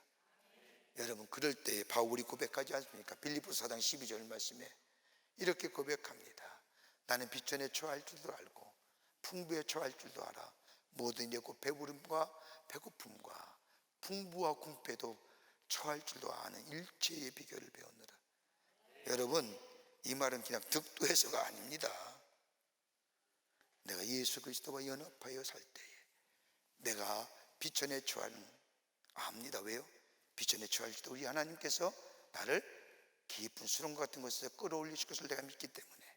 여러분, 그럴 때 바울이 고백하지 않습니까? 빌립보서 4장 12절 말씀에 이렇게 고백합니다. 나는 비천에 처할 줄도 알고 풍부에 처할 줄도 알아. 모든 예고 배부름과 배고픔과 풍부와 궁패도 처할 줄도 아는 일체의 비결을 배웠노라. 여러분, 이 말은 그냥 득도해서가 아닙니다. 내가 예수 그리스도와 연합하여 살 때에 내가 비천에 처하는 압니다. 왜요? 비천에 처할 때 우리 하나님께서 나를 깊은 수렁 같은 곳에서 끌어올리실 것을 내가 믿기 때문에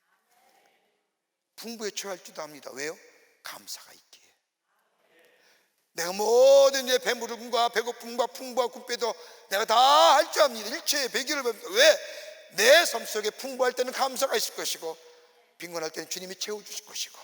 풍부에 처할 줄도 압니다. 왜요? 감사가 있기에. 내가 모든 내 배부름과 배고픔과 풍부와 궁패도 내가 다 할 줄 압니다. 일체의 배결을 배웁니다. 왜? 내 삶 속에 풍부할 때는 감사가 있을 것이고 빈곤할 때는 주님이 채워주실 것이고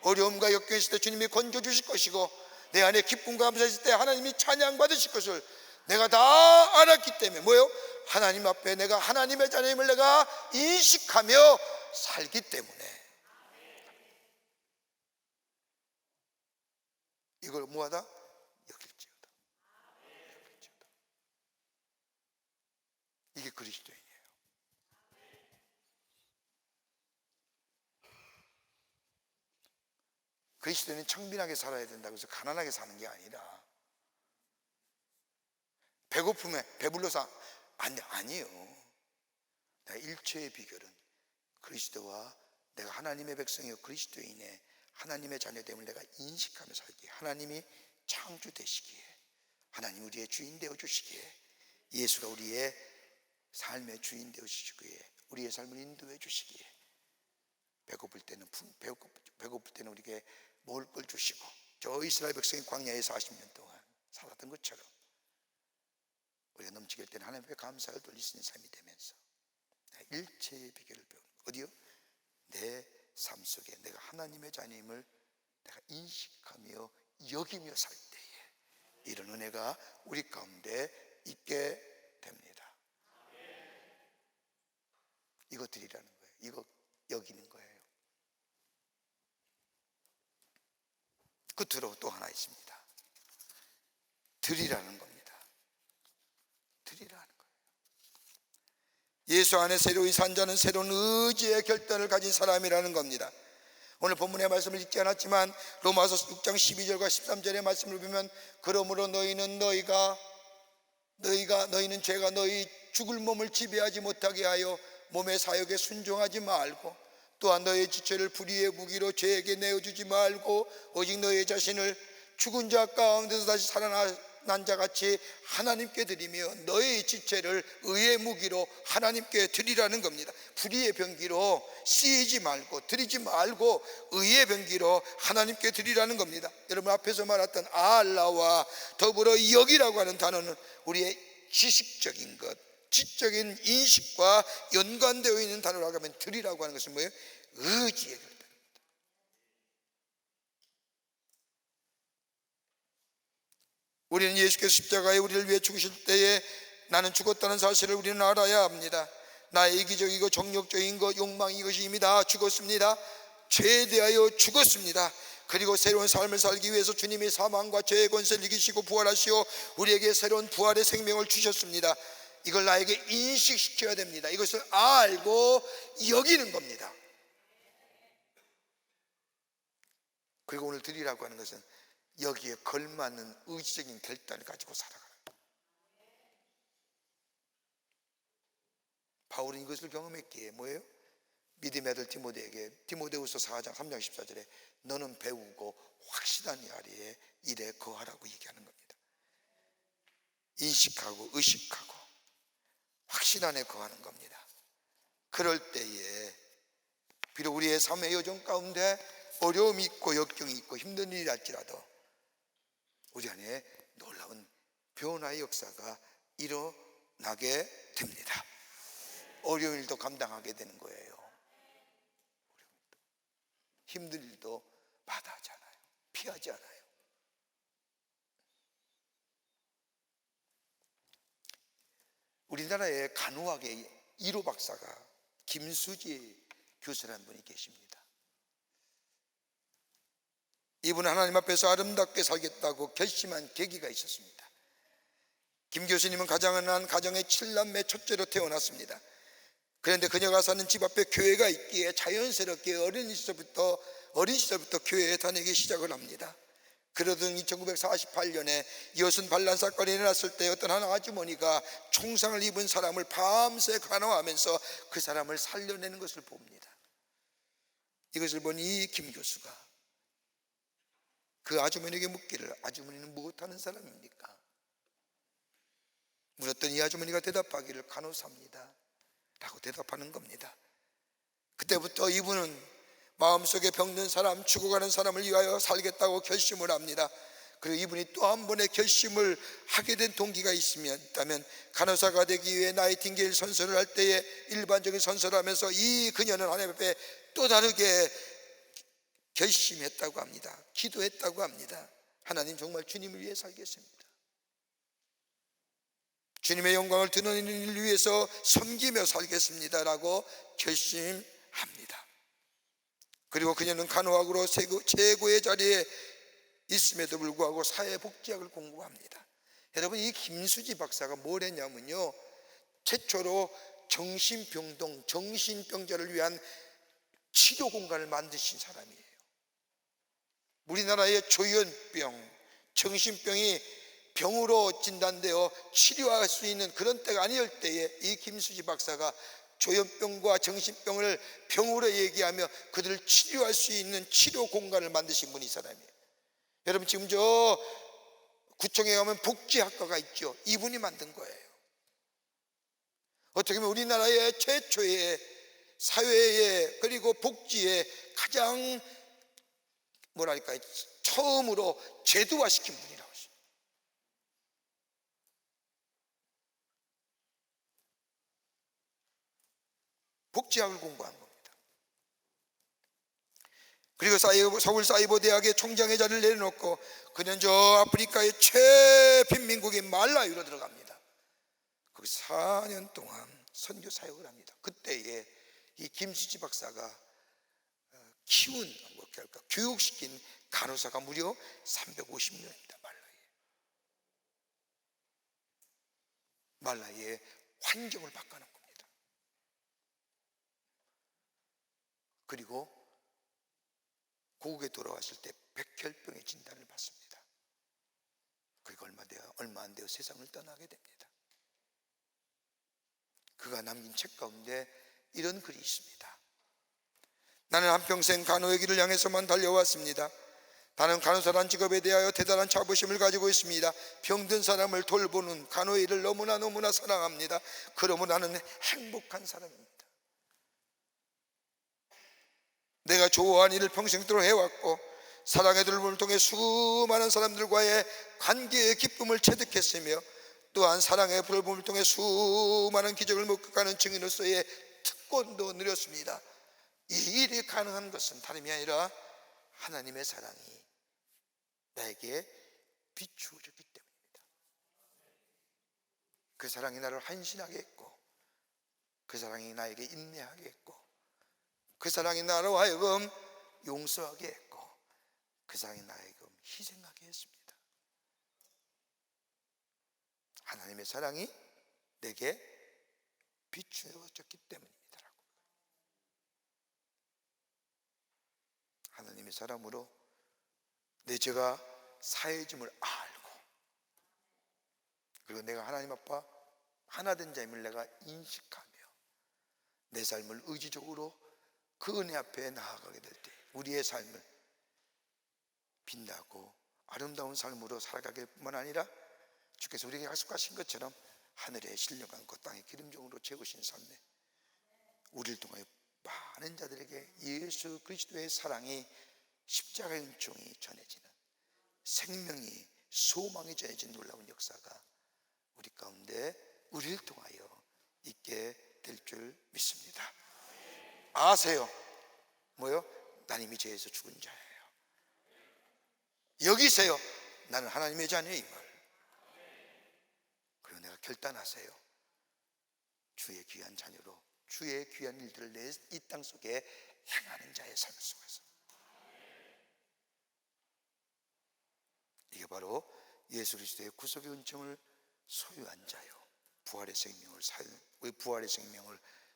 어려움과 역경이 있을 때 주님이 건져주실 것이고 내 안에 기쁨과 감사 있을 때 하나님이 찬양받으실 것을 내가 다 알았기 때문에 뭐예요? 하나님 앞에 내가 하나님의 자녀임을 내가 인식하며 살기 때문에 이걸 뭐하다? 여길지어다. 이게 그리스도인이에요. 그리스도인은 청빈하게 살아야 된다고 해서 가난하게 사는 게 아니라, 배고픔에 배불러서 아니에요. 내가 일체의 비결은 그리스도와 내가 하나님의 백성이요 그리스도인의 하나님의 자녀됨을 내가 인식하며 살기에, 하나님이 창조되시기에, 하나님 우리의 주인 되어 주시기에, 예수가 우리의 삶의 주인 되어 주시기에, 우리의 삶을 인도해 주시기에, 배고플 때는 우리에게 먹을 걸 주시고, 저 이스라엘 백성이 광야에 40년 동안 살았던 것처럼 우리가 넘치게 할 때는 하나님 앞에 감사를 돌릴 수 있는 삶이 되면서 일체의 비결을 배우는 거. 어디요? 내 삶 속에 내가 하나님의 자녀임을 내가 인식하며 여기며 살 때에 이런 은혜가 우리 가운데 있게 됩니다. 이거 드리라는 거예요. 이거 여기는 거예요. 끝으로 또 하나 있습니다. 드리라는 겁니다. 드리라는 거예요. 예수 안에 새로이 산 자는 새로운 의지의 결단을 가진 사람이라는 겁니다. 오늘 본문의 말씀을 읽지 않았지만 로마서 6장 12절과 13절의 말씀을 보면, 그러므로 너희는 죄가 너희 죽을 몸을 지배하지 못하게 하여 몸의 사욕에 순종하지 말고, 또한 너의 지체를 불의의 무기로 죄에게 내어주지 말고, 오직 너의 자신을 죽은 자 가운데서 다시 살아난 자같이 하나님께 드리며 너의 지체를 의의 무기로 하나님께 드리라는 겁니다. 불의의 병기로 쓰이지 말고 드리지 말고 의의 병기로 하나님께 드리라는 겁니다. 여러분, 앞에서 말했던 알라와 더불어 여기라고 하는 단어는 우리의 지식적인 것, 지적인 인식과 연관되어 있는 단어라고 하면, 드리라고 하는 것은 뭐예요? 의지의 결단. 우리는 예수께서 십자가에 우리를 위해 죽으실 때에 나는 죽었다는 사실을 우리는 알아야 합니다. 나의 이기적이고 정욕적인 것, 욕망, 이것이 이미 다 죽었습니다. 죄에 대하여 죽었습니다. 그리고 새로운 삶을 살기 위해서 주님이 사망과 죄의 권세를 이기시고 부활하시어 우리에게 새로운 부활의 생명을 주셨습니다. 이걸 나에게 인식시켜야 됩니다. 이것을 알고 여기는 겁니다. 그리고 오늘 드리라고 하는 것은 여기에 걸맞는 의지적인 결단을 가지고 살아가라. 바울은 이것을 경험했기에 뭐예요? 믿음의 아들 디모데에게 디모데후서 4장 3장 14절에 너는 배우고 확실한 아래에 일에 거하라고 얘기하는 겁니다. 인식하고 의식하고 확신안에 거하는 겁니다. 그럴 때에 비록 우리의 삶의 여정 가운데 어려움이 있고 역경이 있고 힘든 일이 할지라도 우리 안에 놀라운 변화의 역사가 일어나게 됩니다. 어려운 일도 감당하게 되는 거예요. 힘든 일도 마다하지 않아요. 피하지 않아요. 우리나라의 간호학의 1호 박사가 김수지 교수라는 분이 계십니다. 이분은 하나님 앞에서 아름답게 살겠다고 결심한 계기가 있었습니다. 김 교수님은 가장한 가정의 7남매 첫째로 태어났습니다. 그런데 그녀가 사는 집 앞에 교회가 있기에 자연스럽게 어린 시절부터 교회에 다니기 시작을 합니다. 그러던 1948년에 여순 반란 사건이 일어났을 때 어떤 한 아주머니가 총상을 입은 사람을 밤새 간호하면서 그 사람을 살려내는 것을 봅니다. 이것을 본 이 김 교수가 그 아주머니에게 묻기를, 아주머니는 무엇하는 사람입니까? 물었더니 이 아주머니가 대답하기를, 간호사입니다 라고 대답하는 겁니다. 그때부터 이분은 마음속에 병든 사람, 죽어가는 사람을 위하여 살겠다고 결심을 합니다. 그리고 이분이 또 한 번의 결심을 하게 된 동기가 있다면 간호사가 되기 위해 나이팅게일 선서를 할 때에 일반적인 선서를 하면서 이 그녀는 하나님 앞에 또 다르게 결심했다고 합니다. 기도했다고 합니다. 하나님, 정말 주님을 위해 살겠습니다. 주님의 영광을 드러내는 일을 위해서 섬기며 살겠습니다 라고 결심합니다. 그리고 그녀는 간호학으로 최고의 자리에 있음에도 불구하고 사회복지학을 공부합니다. 여러분, 이 김수지 박사가 뭘 했냐면요, 최초로 정신병동, 정신병자를 위한 치료 공간을 만드신 사람이에요. 우리나라의 조현병, 정신병이 병으로 진단되어 치료할 수 있는 그런 때가 아닐 때에 이 김수지 박사가 조현병과 정신병을 병으로 얘기하며 그들을 치료할 수 있는 치료 공간을 만드신 분이 이 사람이에요. 여러분, 지금 저 구청에 가면 복지학과가 있죠. 이분이 만든 거예요. 어떻게 보면 우리나라의 최초의 사회의 그리고 복지의 가장 뭐랄까 처음으로 제도화시킨 분이라고 하죠. 복지학을 공부한 겁니다. 그리고 서울사이버대학의 총장의 자리를 내려놓고 그는 저 아프리카의 최빈민국인 말라위로 들어갑니다. 거기 4년 동안 선교 사역을 합니다. 그때에 이 김수지 박사가 키운, 교육시킨 간호사가 무려 350명입니다. 말라위의 환경을 바꿔놓은 겁니다. 그리고 고국에 돌아왔을 때 백혈병의 진단을 받습니다. 그리고 얼마 안 되어 세상을 떠나게 됩니다. 그가 남긴 책 가운데 이런 글이 있습니다. 나는 한평생 간호의 길을 향해서만 달려왔습니다. 나는 간호사란 직업에 대하여 대단한 자부심을 가지고 있습니다. 병든 사람을 돌보는 간호의 일을 너무나 사랑합니다. 그러므로 나는 행복한 사람입니다. 내가 좋아하는 일을 평생도록 해왔고 사랑의 돌봄을 통해 수많은 사람들과의 관계의 기쁨을 체득했으며 또한 사랑의 돌봄을 통해 수많은 기적을 목격하는 증인으로서의 특권도 누렸습니다. 이 일이 가능한 것은 다름이 아니라 하나님의 사랑이 나에게 비추어졌기 때문입니다. 그 사랑이 나를 한신하게 했고 그 사랑이 나에게 인내하게 했고 그 사랑이 나로 하여금 용서하게 했고 그 사랑이 나에게 희생하게 했습니다. 하나님의 사랑이 내게 비추어졌기 때문입니다. 하나님의 사람으로 내 죄가 사해짐을 알고 그리고 내가 하나님 앞에 하나된 자임을 내가 인식하며 내 삶을 의지적으로 그 은혜 앞에 나아가게 될 때 우리의 삶을 빛나고 아름다운 삶으로 살아가길 뿐만 아니라 주께서 우리에게 약속하신 것처럼 하늘에 신령한 것 땅에 기름종으로 채우신 삶에 우리를 통하여 많은 자들에게 예수 그리스도의 사랑이 십자가의 은총이 전해지는 생명이 소망이 전해진 놀라운 역사가 우리 가운데 우리를 통하여 있게 될 줄 믿습니다. 아세요? 뭐요? 난 이미 죄에서 죽은 자예요. 여기세요. 나는 하나님의 자녀임을. 그리고 내가 결단하세요. 주의 귀한 자녀로 주의 귀한 일들을 내 이 땅 속에 행하는 자의 삶 속에서 이게 바로 예수 그리스도의 구속의 은총을 소유한 자요 부활의 생명을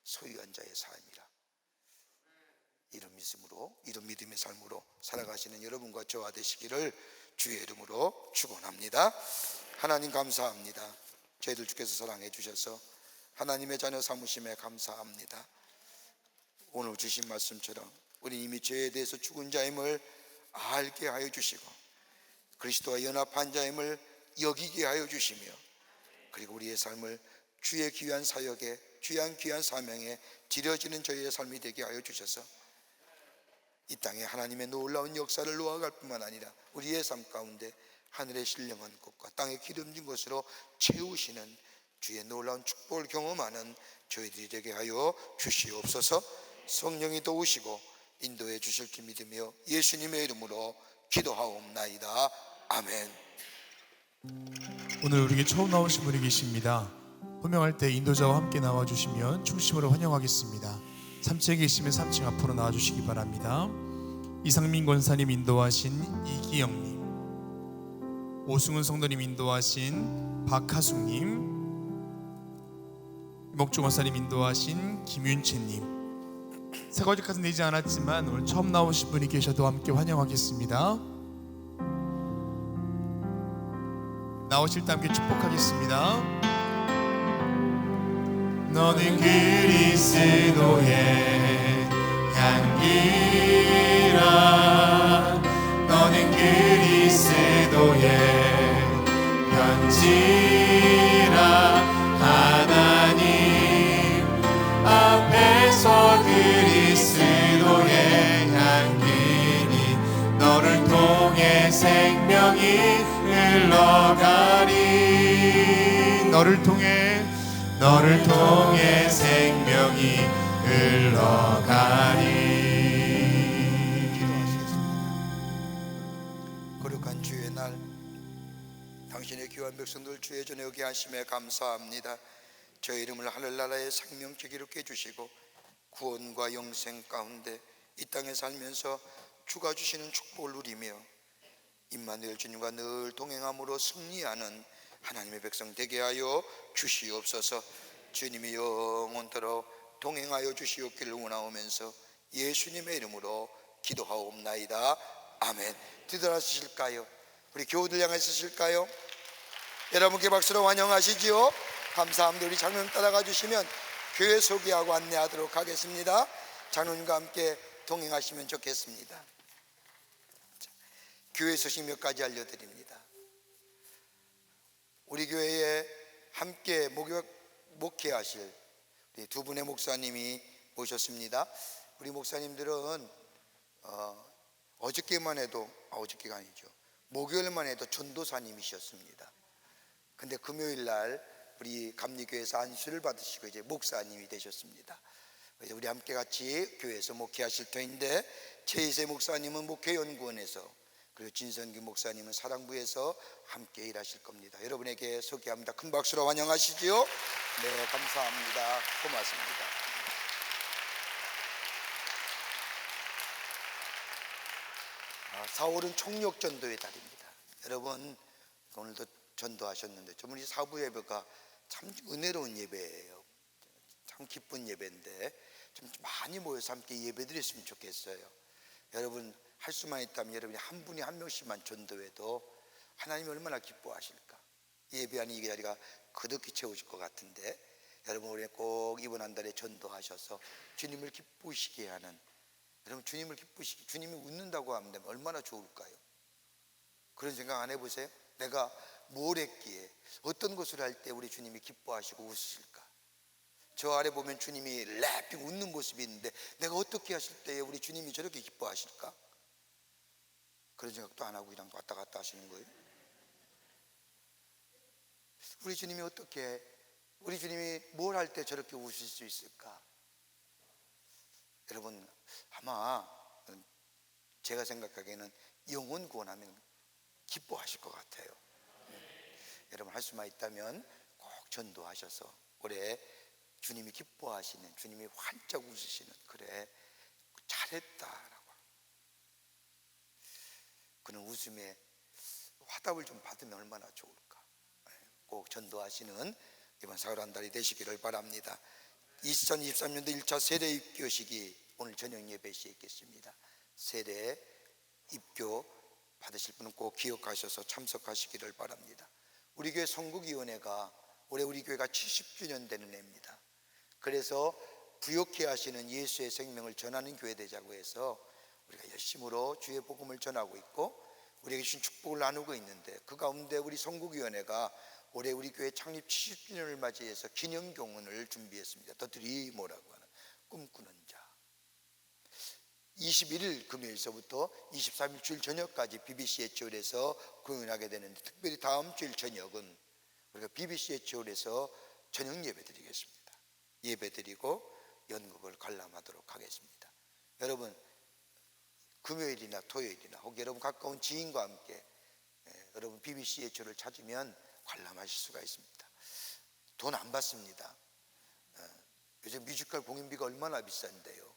소유한 자의 삶이라. 이런 믿음으로 이런 믿음의 삶으로 살아가시는 여러분과 저와 되시기를 주의 이름으로 축원합니다. 하나님 감사합니다. 저희들 주께서 사랑해 주셔서 하나님의 자녀 삼으심에 감사합니다. 오늘 주신 말씀처럼 우리 이미 죄에 대해서 죽은 자임을 알게 하여 주시고 그리스도와 연합한 자임을 여기게 하여 주시며 그리고 우리의 삶을 주의 귀한 사역에 귀한 사명에 드려지는 저희의 삶이 되게 하여 주셔서 이 땅에 하나님의 놀라운 역사를 놓아갈 뿐만 아니라 우리의 삶 가운데 하늘의 신령한 것과 땅의 기름진 것으로 채우시는 주의 놀라운 축복을 경험하는 저희들이 되게 하여 주시옵소서. 성령이 도우시고 인도해 주실 줄 믿으며 예수님의 이름으로 기도하옵나이다. 아멘. 오늘 우리에게 처음 나오신 분이 계십니다. 호명할 때 인도자와 함께 나와주시면 중심으로 환영하겠습니다. 3층에 계시면 3층 앞으로 나와주시기 바랍니다. 이상민 권사님 인도하신 이기영님, 오승훈 성도님 인도하신 박하숙님, 이목주 권사님 인도하신 김윤채님, 새거지까지 내지 않았지만 오늘 처음 나오신 분이 계셔도 함께 환영하겠습니다. 나오실 때 함께 축복하겠습니다. 너는 그리스도의 향기라, 너는 그리스도의 편지라. 하나님 앞에서 그리스도의 향기니 너를 통해 생명이 흘러가리. 너를 통해 생명이 흘러가리. 기도하시겠습니다. 거룩한 주의 날, 당신의 귀한 백성들 주의 전에 오게 하심에 감사합니다. 저희 이름을 하늘나라의 생명책 이롭게 해주시고 구원과 영생 가운데 이 땅에 살면서 주가 주시는 축복을 누리며 임마누엘 주님과 늘 동행함으로 승리하는 하나님의 백성 되게 하여 주시옵소서. 주님이 영원토록 동행하여 주시옵기를 원하오면서 예수님의 이름으로 기도하옵나이다. 아멘. 뒤돌아서실까요? 우리 교우들 향해 서실까요? 여러분께 박수로 환영하시지요. 감사합니다. 우리 장로님 따라가 주시면 교회 소개하고 안내하도록 하겠습니다. 장로님과 함께 동행하시면 좋겠습니다. 교회 소식 몇 가지 알려드립니다. 우리 교회에 함께 목회하실 우리 두 분의 목사님이 오셨습니다. 우리 목사님들은 어저께만 해도 어저께가 아니죠, 목요일만 해도 전도사님이셨습니다. 근데 금요일 날 우리 감리교회에서 안수를 받으시고 이제 목사님이 되셨습니다. 그래서 우리 함께 같이 교회에서 목회하실 터인데, 최희세 목사님은 목회연구원에서, 그리고 진선규 목사님은 사랑부에서 함께 일하실 겁니다. 여러분에게 소개합니다. 큰 박수로 환영하시지요. 네, 감사합니다. 고맙습니다. 4월은 총력전도의 달입니다. 여러분 오늘도 전도하셨는데 우리 사부 예배가 참 은혜로운 예배예요. 참 기쁜 예배인데 좀 많이 모여서 함께 예배 드렸으면 좋겠어요. 여러분 할 수만 있다면 여러분이 한 분이 한 명씩만 전도해도 하나님이 얼마나 기뻐하실까. 예배하는 이 자리가 그득히 채우실 것 같은데, 여러분 올해 꼭 이번 한 달에 전도하셔서 주님을 기쁘시게 하는, 여러분 주님을 기쁘시게, 주님이 웃는다고 하면 얼마나 좋을까요? 그런 생각 안 해보세요? 내가 뭘 했기에, 어떤 것을 할 때 우리 주님이 기뻐하시고 웃으실까? 저 아래 보면 주님이 래핑 웃는 모습이 있는데 내가 어떻게 하실 때에 우리 주님이 저렇게 기뻐하실까? 그런 생각도 안 하고 그냥 왔다 갔다 하시는 거예요. 우리 주님이 어떻게, 우리 주님이 뭘 할 때 저렇게 웃을 수 있을까? 여러분 아마 제가 생각하기에는 영혼 구원하면 기뻐하실 것 같아요. 여러분 할 수만 있다면 꼭 전도하셔서 올해 주님이 기뻐하시는, 주님이 활짝 웃으시는, 그래 잘했다라고 그런 웃음에 화답을 좀 받으면 얼마나 좋을까. 꼭 전도하시는 이번 4월 한 달이 되시기를 바랍니다. 2023년도 1차 세례 입교식이 오늘 저녁 예배 시에 있겠습니다. 세례 입교 받으실 분은 꼭 기억하셔서 참석하시기를 바랍니다. 우리 교회 선국위원회가 올해 우리 교회가 70주년 되는 해입니다. 그래서 부욕해 하시는 예수의 생명을 전하는 교회 되자고 해서 우리가 열심으로 주의 복음을 전하고 있고 우리에게 주신 축복을 나누고 있는데, 그 가운데 우리 선국위원회가 올해 우리 교회 창립 70주년을 맞이해서 기념공연을 준비했습니다. 더 드리모라고 하는 꿈꾸는 자. 21일 금요일서부터 23일 주일 저녁까지 BBC H홀에서 공연하게 되는데, 특별히 다음 주일 저녁은 우리가 BBC H홀에서 저녁 예배 드리겠습니다. 예배 드리고 연극을 관람하도록 하겠습니다. 여러분 금요일이나 토요일이나 혹 여러분 가까운 지인과 함께 여러분 BBC H홀을 찾으면 관람하실 수가 있습니다. 돈 안 받습니다. 요즘 뮤지컬 공연비가 얼마나 비싼데요.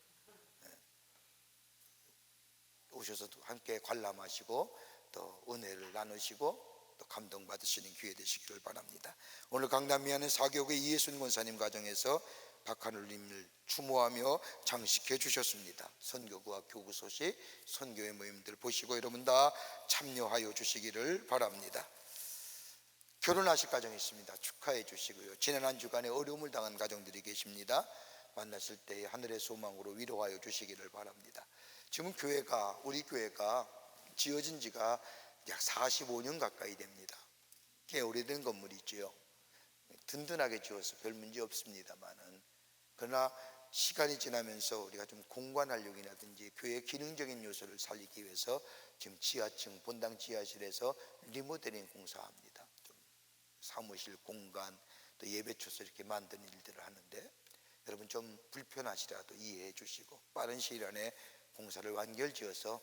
오셔서 함께 관람하시고 또 은혜를 나누시고 또 감동받으시는 기회 되시기를 바랍니다. 오늘 강남미안의 사교회 이예순 권사님 가정에서 박하늘님을 추모하며 장식해 주셨습니다. 선교구와 교구 소식, 선교회 모임들 보시고 여러분 다 참여하여 주시기를 바랍니다. 결혼하실 가정이 있습니다. 축하해 주시고요. 지난 한 주간에 어려움을 당한 가정들이 계십니다. 만났을 때 하늘의 소망으로 위로하여 주시기를 바랍니다. 지금 교회가, 우리 교회가 지어진 지가 약 45년 가까이 됩니다. 꽤 오래된 건물이지요. 든든하게 지어서 별 문제 없습니다만은, 그러나 시간이 지나면서 우리가 좀 공간 활용이라든지 교회의 기능적인 요소를 살리기 위해서 지금 지하층 본당 지하실에서 리모델링 공사합니다. 좀 사무실 공간 또 예배처소 이렇게 만드는 일들을 하는데, 여러분 좀 불편하시라도 이해해 주시고 빠른 시일 안에 공사를 완결지어서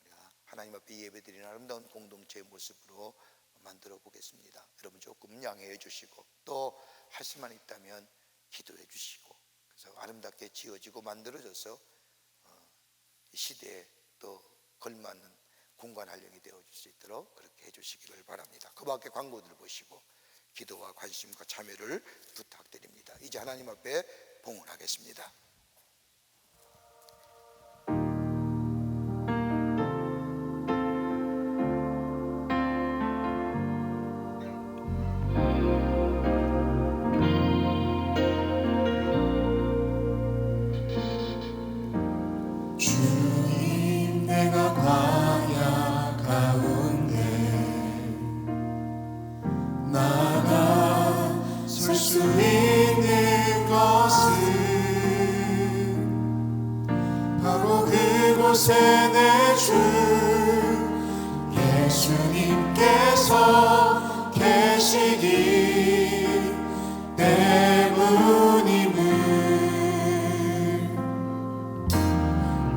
우리가 하나님 앞에 예배드리는 아름다운 공동체의 모습으로 만들어 보겠습니다. 여러분 조금 양해해 주시고 또 할 수만 있다면 기도해 주시고, 그래서 아름답게 지어지고 만들어져서 시대에 또 걸맞는 공간 활용이 되어줄 수 있도록 그렇게 해주시기를 바랍니다. 그 밖에 광고들 보시고 기도와 관심과 참여를 부탁드립니다. 이제 하나님 앞에 봉헌하겠습니다. 주님, 내가 광야 가운데 나가 설 수 있는 것은 바로 그곳에 내 주 예수님께서 계시기 때문임을.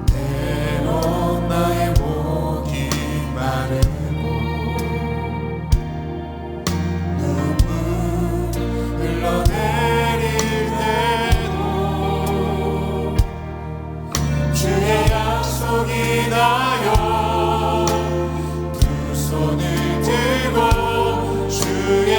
때론 나의 목이 마르고 눈물 흘러내릴 때도 주의 약속이 나요 두 손을 들고 주의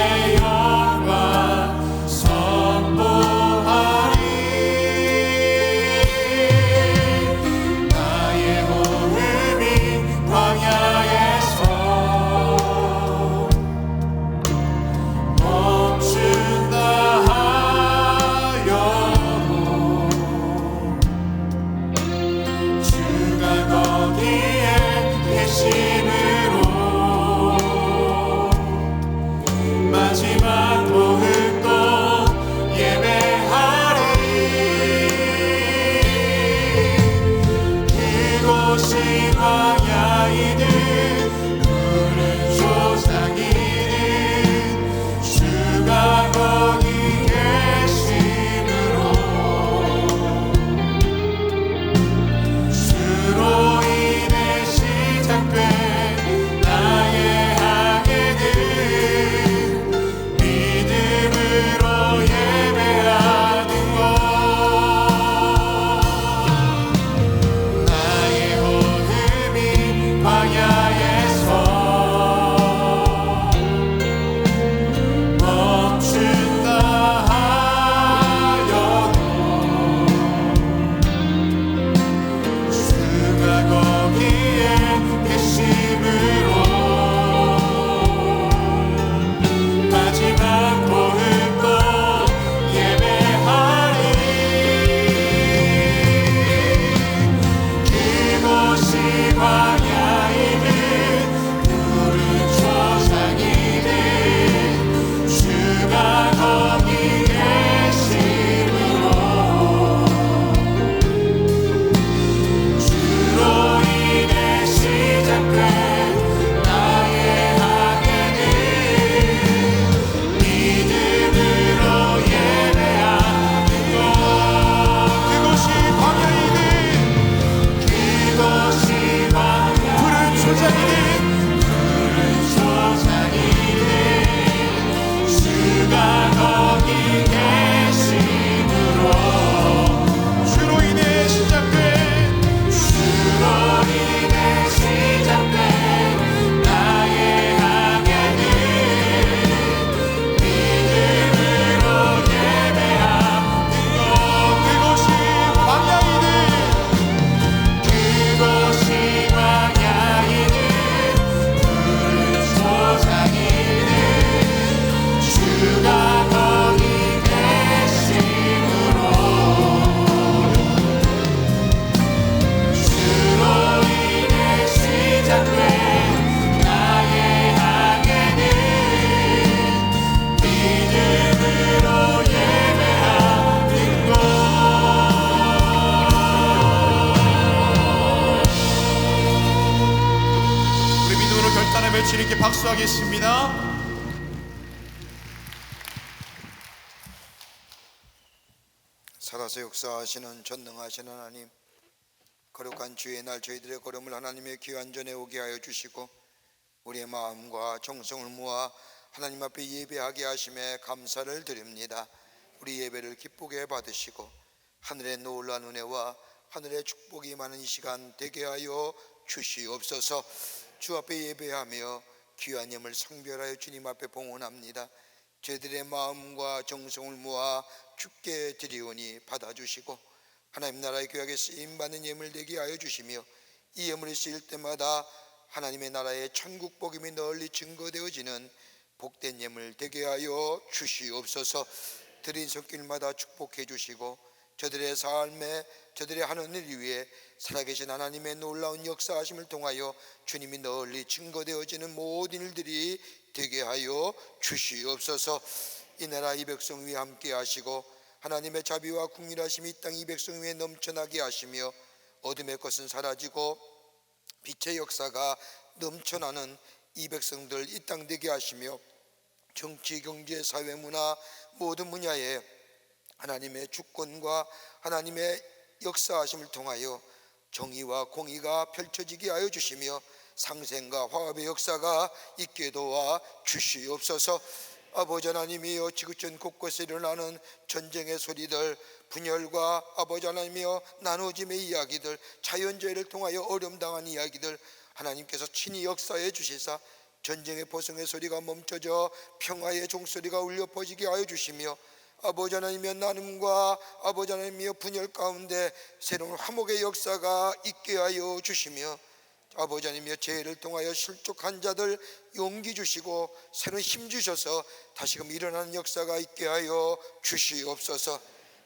기도하겠습니다. 살아서 역사하시는 전능하신 하나님, 거룩한 주의 날 저희들의 걸음을 하나님의 귀한 전에 오게 하여 주시고 우리의 마음과 정성을 모아 하나님 앞에 예배하게 하심에 감사를 드립니다. 우리 예배를 기쁘게 받으시고 하늘의 놀라운 은혜와 하늘의 축복이 많은 이 시간 되게 하여 주시옵소서. 주 앞에 예배하며 귀한 예물 성별하여 주님 앞에 봉헌합니다. 저희들의 마음과 정성을 모아 주께 드리오니 받아주시고 하나님 나라의 교회에 쓰임받는 예물 되게 하여 주시며 이 예물이 쓰일 때마다 하나님의 나라의 천국 복음이 널리 증거되어지는 복된 예물 되게 하여 주시옵소서. 드린 손길마다 축복해 주시고 저들의 삶에 저들의 하는 일 위에 살아계신 하나님의 놀라운 역사하심을 통하여 주님이 널리 증거되어지는 모든 일들이 되게 하여 주시옵소서. 이 나라 이 백성 위에 함께 하시고 하나님의 자비와 국률하심이 이 땅 이 백성 위에 넘쳐나게 하시며 어둠의 것은 사라지고 빛의 역사가 넘쳐나는 이 백성들 이 땅 되게 하시며 정치, 경제, 사회, 문화 모든 분야에 하나님의 주권과 하나님의 역사하심을 통하여 정의와 공의가 펼쳐지게 하여 주시며 상생과 화합의 역사가 있게 도와 주시옵소서. 아버지 하나님이여 지구촌 곳곳에 일어나는 전쟁의 소리들, 분열과 아버지 하나님이여 나누어짐의 이야기들, 자연재해를 통하여 어려움당한 이야기들 하나님께서 친히 역사해 주시사 전쟁의 보성의 소리가 멈춰져 평화의 종소리가 울려 퍼지게 하여 주시며 아버지 하나님이여 나눔과 아버지 하나님이여 분열 가운데 새로운 화목의 역사가 있게 하여 주시며 아버지 하나님이여 죄를 통하여 실족한 자들 용기 주시고 새로운 힘 주셔서 다시금 일어나는 역사가 있게 하여 주시옵소서.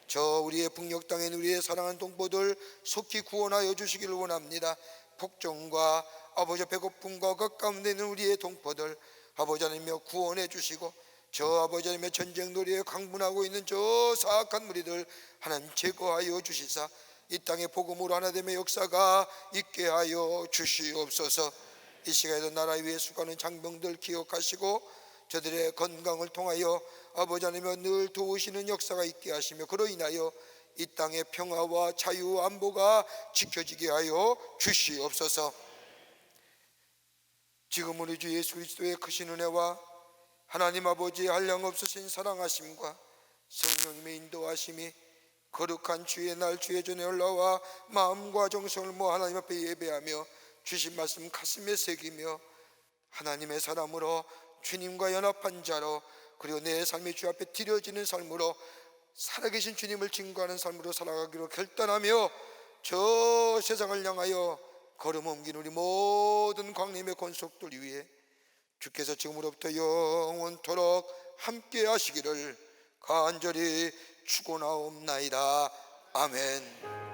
저 우리의 북녘 땅에 우리의 사랑하는 동포들 속히 구원하여 주시기를 원합니다. 폭정과 아버지 배고픔과 그 가운데 있는 우리의 동포들 아버지 하나님이여 구원해 주시고 저 아버지 하나님의 전쟁놀이에 강분하고 있는 저 사악한 무리들 하나님 제거하여 주시사 이 땅의 복음으로 하나됨의 역사가 있게 하여 주시옵소서. 이 시간에도 나라 위에 수고하는 장병들 기억하시고 저들의 건강을 통하여 아버지 하나님여 늘 도우시는 역사가 있게 하시며 그로 인하여 이 땅의 평화와 자유 안보가 지켜지게 하여 주시옵소서. 지금 우리 주 예수 그리스도의 크신 은혜와 하나님 아버지의 한량없으신 사랑하심과 성령님의 인도하심이 거룩한 주의 날 주의 전에 올라와 마음과 정성을 모아 하나님 앞에 예배하며 주신 말씀 가슴에 새기며 하나님의 사람으로 주님과 연합한 자로 그리고 내 삶이 주 앞에 드려지는 삶으로 살아계신 주님을 증거하는 삶으로 살아가기로 결단하며 저 세상을 향하여 걸음 옮긴 우리 모든 광림의 권속들 위해 주께서 지금으로부터 영원토록 함께 하시기를 간절히 축원하옵나이다. 아멘.